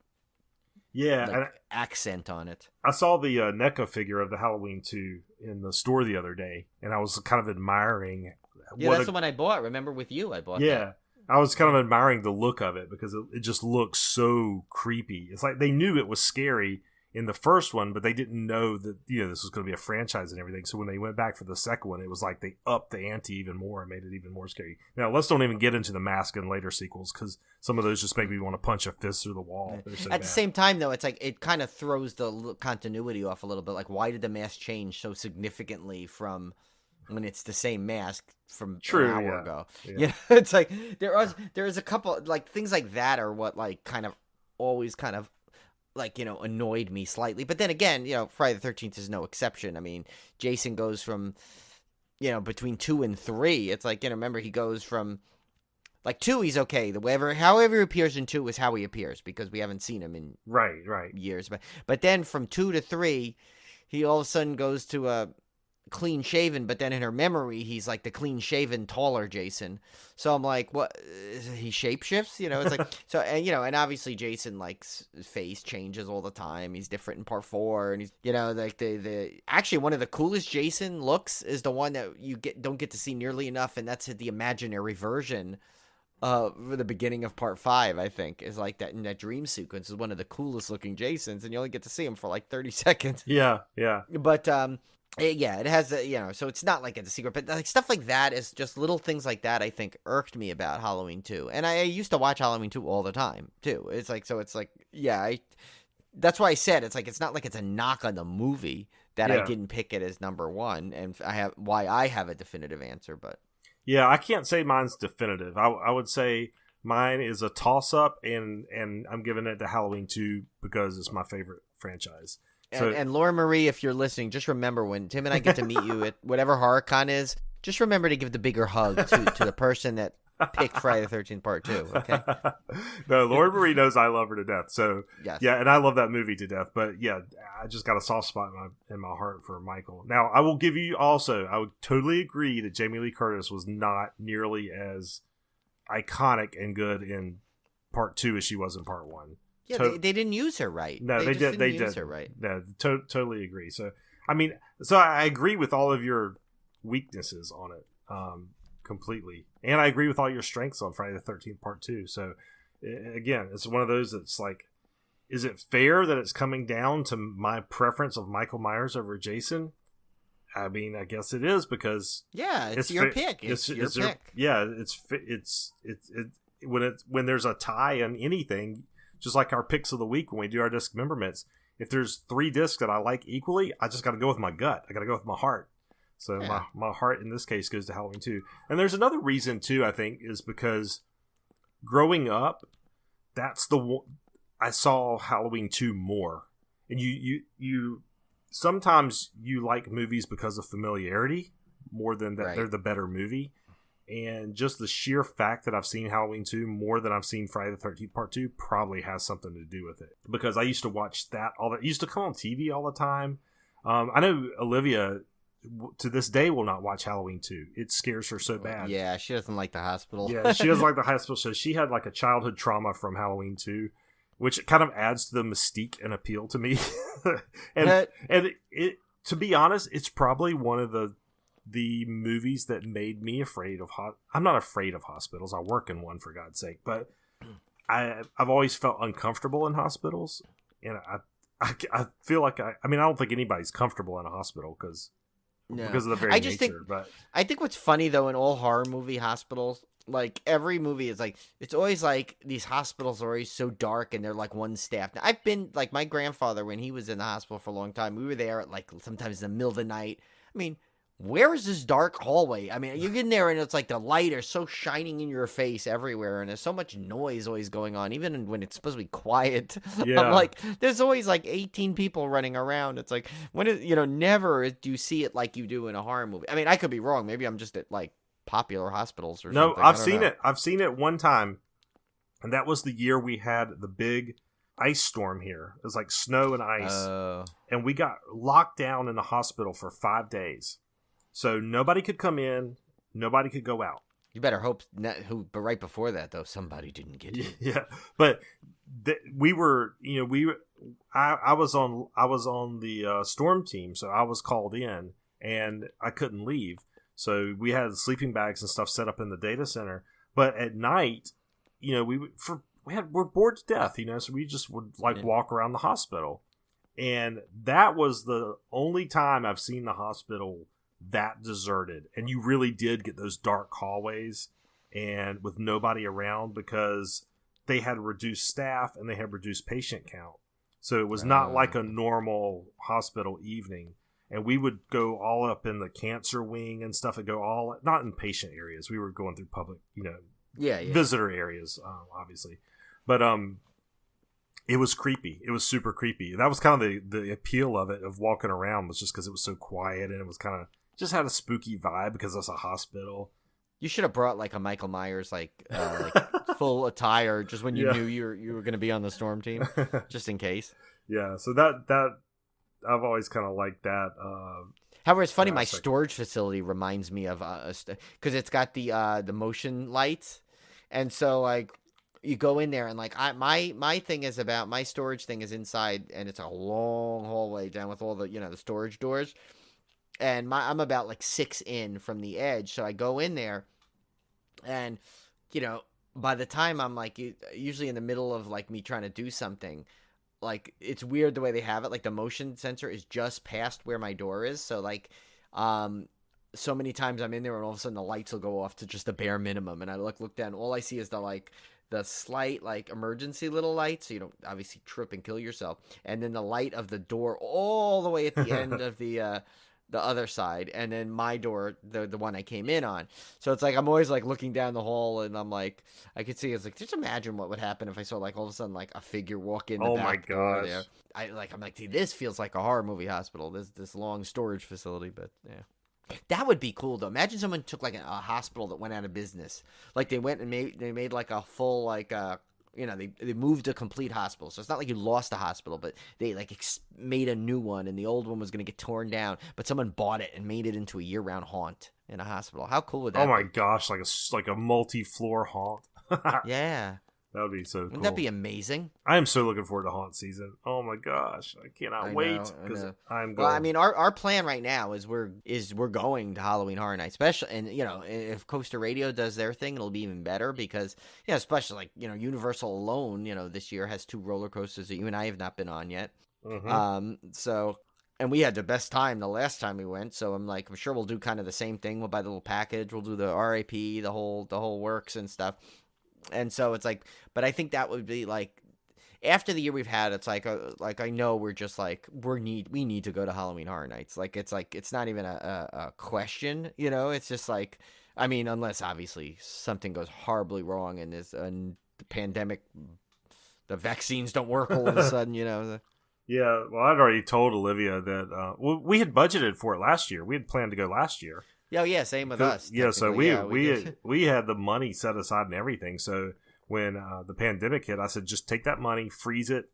Speaker 2: Yeah,
Speaker 3: accent on it.
Speaker 2: I saw the NECA figure of the Halloween 2 in the store the other day, and I was kind of admiring.
Speaker 3: Yeah, that's the one I bought. Remember, with you, I bought.
Speaker 2: Yeah,
Speaker 3: that.
Speaker 2: I was kind of admiring the look of it because it just looks so creepy. It's like they knew it was scary in the first one, but they didn't know that this was going to be a franchise and everything. So when they went back for the second one, it was like they upped the ante even more and made it even more scary. Now, let's don't even get into the mask in later sequels, because some of those just make me want to punch a fist through the wall. So
Speaker 3: At the same time, though, it's like it kind of throws the continuity off a little bit. Like, why did the mask change so significantly from when it's the same mask from an hour ago?
Speaker 2: Yeah.
Speaker 3: It's like there is a couple like things like that are what like kind of always kind of like, annoyed me slightly. But then again, Friday the 13th is no exception. I mean, Jason goes from, between 2 and 3. It's like, remember, he goes from, like, 2, he's okay. However he appears in 2 is how he appears, because we haven't seen him in years. But then from 2 to 3, he all of a sudden goes to a clean shaven, but then in her memory he's like the clean shaven taller Jason. So I'm like, what, he shapeshifts, it's like so. And and obviously Jason likes face changes all the time. He's different in part 4, and he's like the actually one of the coolest Jason looks is the one that you don't get to see nearly enough, and that's the imaginary version for the beginning of part 5. I think is like that in that dream sequence is one of the coolest looking Jasons, and you only get to see him for like 30 seconds.
Speaker 2: Yeah
Speaker 3: But it has so it's not like it's a secret, but like stuff like that is just little things like that I think irked me about Halloween 2. And I used to watch Halloween 2 all the time too. It's like, so it's like, that's why I said it's like, it's not like it's a knock on the movie that I didn't pick it as number 1, and I have a definitive answer, but
Speaker 2: yeah, I can't say mine's definitive. I would say mine is a toss up, and I'm giving it to Halloween 2 because it's my favorite franchise.
Speaker 3: And Laura Marie, if you're listening, just remember when Tim and I get to meet you at whatever HorrorCon is, just remember to give the bigger hug to the person that picked Friday the 13th Part 2, okay?
Speaker 2: No, Laura Marie knows I love her to death. So,
Speaker 3: yes.
Speaker 2: Yeah, and I love that movie to death. But, yeah, I just got a soft spot in my heart for Michael. Now, I will give you also, I would totally agree that Jamie Lee Curtis was not nearly as iconic and good in Part 2 as she was in Part 1.
Speaker 3: Yeah, they didn't use her right.
Speaker 2: No, they didn't use her right. No, totally agree. So, I mean, I agree with all of your weaknesses on it completely. And I agree with all your strengths on Friday the 13th Part 2. So, again, it's one of those that's like, is it fair that it's coming down to my preference of Michael Myers over Jason? I mean, I guess it is, because
Speaker 3: it's your pick. It's your pick.
Speaker 2: It's when there's a tie on anything. Just like our picks of the week when we do our disc memberments, if there's 3 discs that I like equally, I just got to go with my gut. I got to go with my heart. So my heart in this case goes to Halloween 2. And there's another reason too, I think, is because growing up, that's I saw Halloween 2 more. And you sometimes you like movies because of familiarity more than that they're the better movie. And just the sheer fact that I've seen Halloween 2 more than I've seen Friday the 13th Part 2 probably has something to do with it. Because I used to watch that it used to come on TV all the time. I know Olivia, to this day, will not watch Halloween 2. It scares her so bad.
Speaker 3: Yeah, she doesn't like the hospital.
Speaker 2: Yeah, she doesn't like the hospital. So she had like a childhood trauma from Halloween 2, which kind of adds to the mystique and appeal to me. and it, to be honest, it's probably one of the the movies that made me afraid of I'm not afraid of hospitals. I work in one, for God's sake, but I've always felt uncomfortable in hospitals, and I feel like I mean, I don't think anybody's comfortable in a hospital because of the very nature. But
Speaker 3: I think what's funny though, in all horror movie hospitals, like every movie is like, it's always like these hospitals are always so dark and they're like one staff. Now, I've been like, my grandfather, when he was in the hospital for a long time, we were there at like sometimes in the middle of the night. I mean, where is this dark hallway? I mean, you get in there and it's like the light is so shining in your face everywhere, and there's so much noise always going on, even when it's supposed to be quiet.
Speaker 2: Yeah.
Speaker 3: I'm like, there's always like 18 people running around. It's like, never do you see it like you do in a horror movie. I mean, I could be wrong. Maybe I'm just at like popular hospitals or something.
Speaker 2: No, I've seen it. I've seen it one time, and that was the year we had the big ice storm here. It was like snow and ice, and we got locked down in the hospital for 5 days. So nobody could come in, nobody could go out.
Speaker 3: You better hope but right before that though, somebody didn't get in.
Speaker 2: Yeah, but we were, I was on the storm team, so I was called in, and I couldn't leave. So we had sleeping bags and stuff set up in the data center. But at night, we're bored to death, so we just would walk around the hospital, and that was the only time I've seen the hospital that deserted, and you really did get those dark hallways and with nobody around, because they had reduced staff and they had reduced patient count. So it was not like a normal hospital evening, and we would go all up in the cancer wing and stuff, and go all not in patient areas. We were going through public, visitor areas, obviously, but it was creepy. It was super creepy. That was kind of the appeal of it, of walking around, was just because it was so quiet, and it was kind of just had a spooky vibe because it's a hospital. You
Speaker 3: should have brought like a Michael Myers full attire just when you knew you were going to be on the storm team, just in case. Yeah,
Speaker 2: so that I've always kind of liked that.
Speaker 3: However, it's funny. My storage facility reminds me of because it's got the motion lights, and so like you go in there and like my thing is about my storage thing is inside, and it's a long hallway down with all the the storage doors. And I'm about like 6 in from the edge, so I go in there, and by the time I'm like usually in the middle of like me trying to do something, like it's weird the way they have it. Like the motion sensor is just past where my door is, so like so many times I'm in there and all of a sudden the lights will go off to just the bare minimum, and I look down, all I see is the slight like emergency little light, so you don't obviously trip and kill yourself, and then the light of the door all the way at the end of the other side, and then my door, the one I came in on. So it's like I'm always like looking down the hall, and I'm like, I could see, it's like, just imagine what would happen if I saw like all of a sudden like a figure walk in the back door there. I'm like, see, this feels like a horror movie hospital, this long storage facility. But yeah, that would be cool though. Imagine someone took like a hospital that went out of business, like they went and made like a full like they moved a complete hospital. So it's not like you lost a hospital, but they like made a new one, and the old one was going to get torn down, but someone bought it and made it into a year-round haunt in a hospital. How cool would that be?
Speaker 2: Oh my gosh, like a multi-floor haunt.
Speaker 3: Yeah.
Speaker 2: That would be so cool.
Speaker 3: Wouldn't that be amazing?
Speaker 2: I am so looking forward to haunt season. Oh my gosh, I cannot wait, because I'm going.
Speaker 3: Well, I mean, our plan right now is we're going to Halloween Horror Nights, especially, and if Coaster Radio does their thing, it'll be even better, because especially like Universal alone, this year has 2 roller coasters that you and I have not been on yet.
Speaker 2: Mm-hmm.
Speaker 3: So, and we had the best time the last time we went, so I'm sure we'll do kind of the same thing. We'll buy the little package, we'll do the RAP, the whole works and stuff. And so it's like, but I think that would be like, after the year we've had, it's like I know we're just like we need to go to Halloween Horror Nights. It's not even a question, It's just like, I mean, unless obviously something goes horribly wrong and the pandemic, the vaccines don't work all of a sudden,
Speaker 2: Yeah, well, I'd already told Olivia that we had budgeted for it last year. We had planned to go last year.
Speaker 3: Oh yeah, same with us.
Speaker 2: Yeah, so we had the money set aside and everything. So when the pandemic hit, I said, just take that money, freeze it,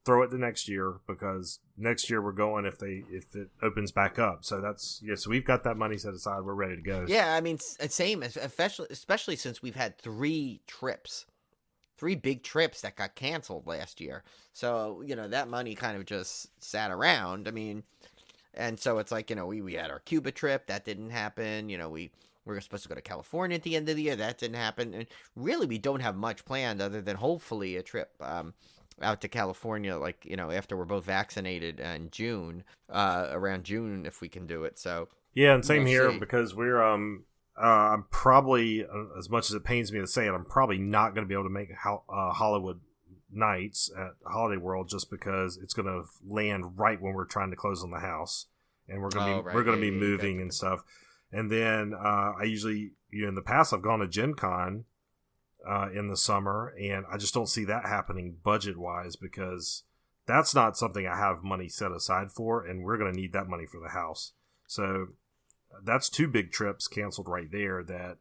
Speaker 2: throw it to next year, because next year we're going if it opens back up. So so we've got that money set aside. We're ready to go.
Speaker 3: Yeah, I mean, same, especially since we've had 3 big trips that got canceled last year. So that money kind of just sat around. I mean. And so it's like, we had our Cuba trip. That didn't happen. We were supposed to go to California at the end of the year. That didn't happen. And really, we don't have much planned other than hopefully a trip out to California, like, after we're both vaccinated in June, around June, if we can do it. So
Speaker 2: yeah, and same here
Speaker 3: see.
Speaker 2: Because we're I'm probably, as much as it pains me to say it, I'm probably not going to be able to make Hollywood Nights at Holiday World just because it's going to land right when we're trying to close on the house, and we're going to be moving and stuff. And then I usually, in the past, I've gone to Gen Con in the summer, and I just don't see that happening budget wise because that's not something I have money set aside for, and we're going to need that money for the house. So that's 2 big trips canceled right there that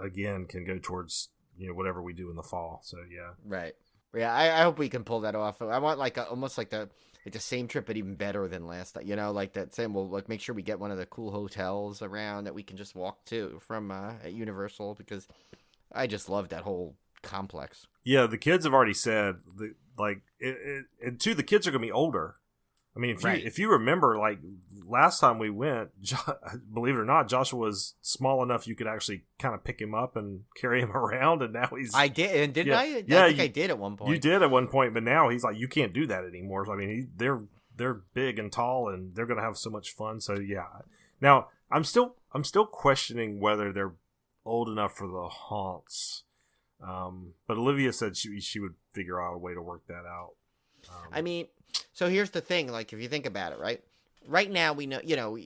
Speaker 2: again can go towards whatever we do in the fall. So yeah,
Speaker 3: right. Yeah, I hope we can pull that off. I want almost like the same trip, but even better than last. Like that same. We'll make sure we get one of the cool hotels around that we can just walk to from at Universal, because I just love that whole complex. Yeah,
Speaker 2: the kids have already said that, and the kids are going to be older. I mean, if you remember, like last time we went, believe it or not, Joshua was small enough you could actually kind of pick him up and carry him around, and now he's.
Speaker 3: I did, and didn't I?
Speaker 2: Yeah,
Speaker 3: I think I did at one point.
Speaker 2: You did at one point, but now he's like, you can't do that anymore. So, I mean, they're big and tall, and they're going to have so much fun. So yeah. Now I'm still questioning whether they're old enough for the haunts, but Olivia said she would figure out a way to work that out.
Speaker 3: I mean, so here's the thing. Like, if you think about it, right? Right now, we know,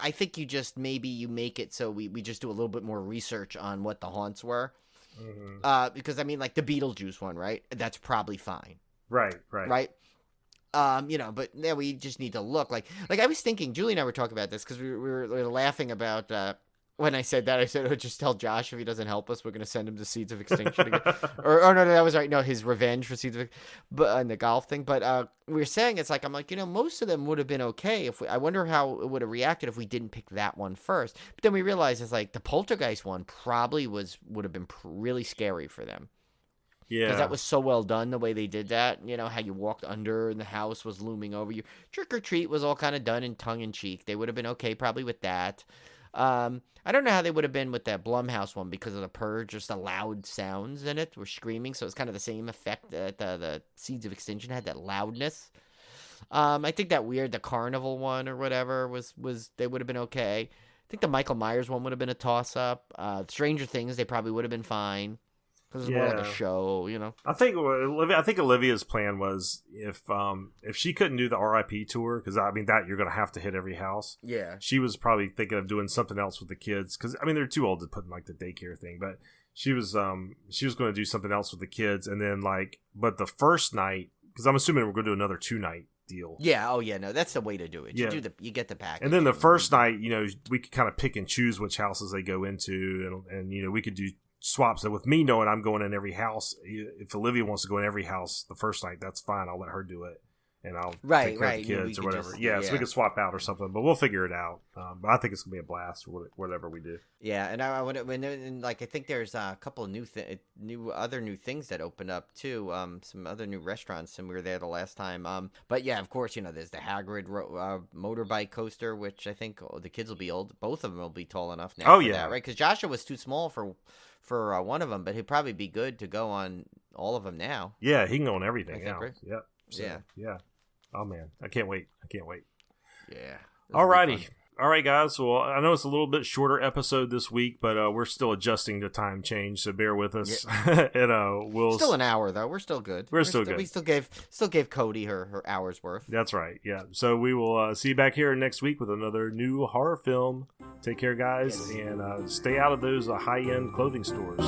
Speaker 3: I think maybe you make it so we just do a little bit more research on what the haunts were. Mm-hmm. Because, I mean, like the Beetlejuice one, right? That's probably fine.
Speaker 2: Right.
Speaker 3: But yeah, we just need to look. Like I was thinking, Julie and I were talking about this because we were laughing about when I said that. I said, oh, just tell Josh if he doesn't help us, we're going to send him to Seeds of Extinction again. or no, that was right. No, his revenge for Seeds of Extinction, but in the golf thing. But we were saying, it's like, I'm like, most of them would have been okay I wonder how it would have reacted if we didn't pick that one first. But then we realized it's like the Poltergeist one probably would have been really scary for them.
Speaker 2: Yeah.
Speaker 3: Because that was so well done, the way they did that. How you walked under and the house was looming over you. Trick or Treat was all kind of done in tongue-in-cheek. They would have been okay probably with that. I don't know how they would have been with that Blumhouse one because of the Purge, just the loud sounds in it were screaming, so it's kind of the same effect that the Seeds of Extinction had, that loudness. I think the Carnival one or whatever was they would have been okay. I think the Michael Myers one would have been a toss-up. Stranger Things, they probably would have been fine. Because it's more like a show,
Speaker 2: I think Olivia's plan was if she couldn't do the RIP tour, because I mean that you're going to have to hit every house.
Speaker 3: Yeah.
Speaker 2: She was probably thinking of doing something else with the kids, because I mean they're too old to put in like the daycare thing. But she was going to do something else with the kids, and then but the first night, because I'm assuming we're going to do another 2-night deal.
Speaker 3: Yeah. Oh yeah. No, that's the way to do it. You get the package.
Speaker 2: And then the first night, we could kind of pick and choose which houses they go into, and we could do swaps. And with me knowing I'm going in every house, if Olivia wants to go in every house the first night, that's fine. I'll let her do it, and I'll take care of the kids or whatever. So we could swap out or something, but we'll figure it out. But I think it's gonna be a blast, whatever we do.
Speaker 3: Yeah, and I think there's a couple of new things that opened up too. Some other new restaurants, and we were there the last time. But yeah, of course, there's the Hagrid motorbike coaster, which I think the kids will be old. Both of them will be tall enough now. That, right? Because Joshua was too small for one of them, but he'd probably be good to go on all of them now.
Speaker 2: Yeah, he can go on everything now.
Speaker 3: Right?
Speaker 2: Yep. So, yeah. Oh man, I can't wait.
Speaker 3: Yeah.
Speaker 2: Alrighty. All right, guys. Well, I know it's a little bit shorter episode this week, but we're still adjusting to time change, so bear with us. Yeah. And we'll
Speaker 3: still an hour though. We're still good.
Speaker 2: We're still good.
Speaker 3: We still gave Cody her hour's worth.
Speaker 2: That's right. Yeah. So we will see you back here next week with another new horror film. Take care, guys, and stay out of those high-end clothing stores.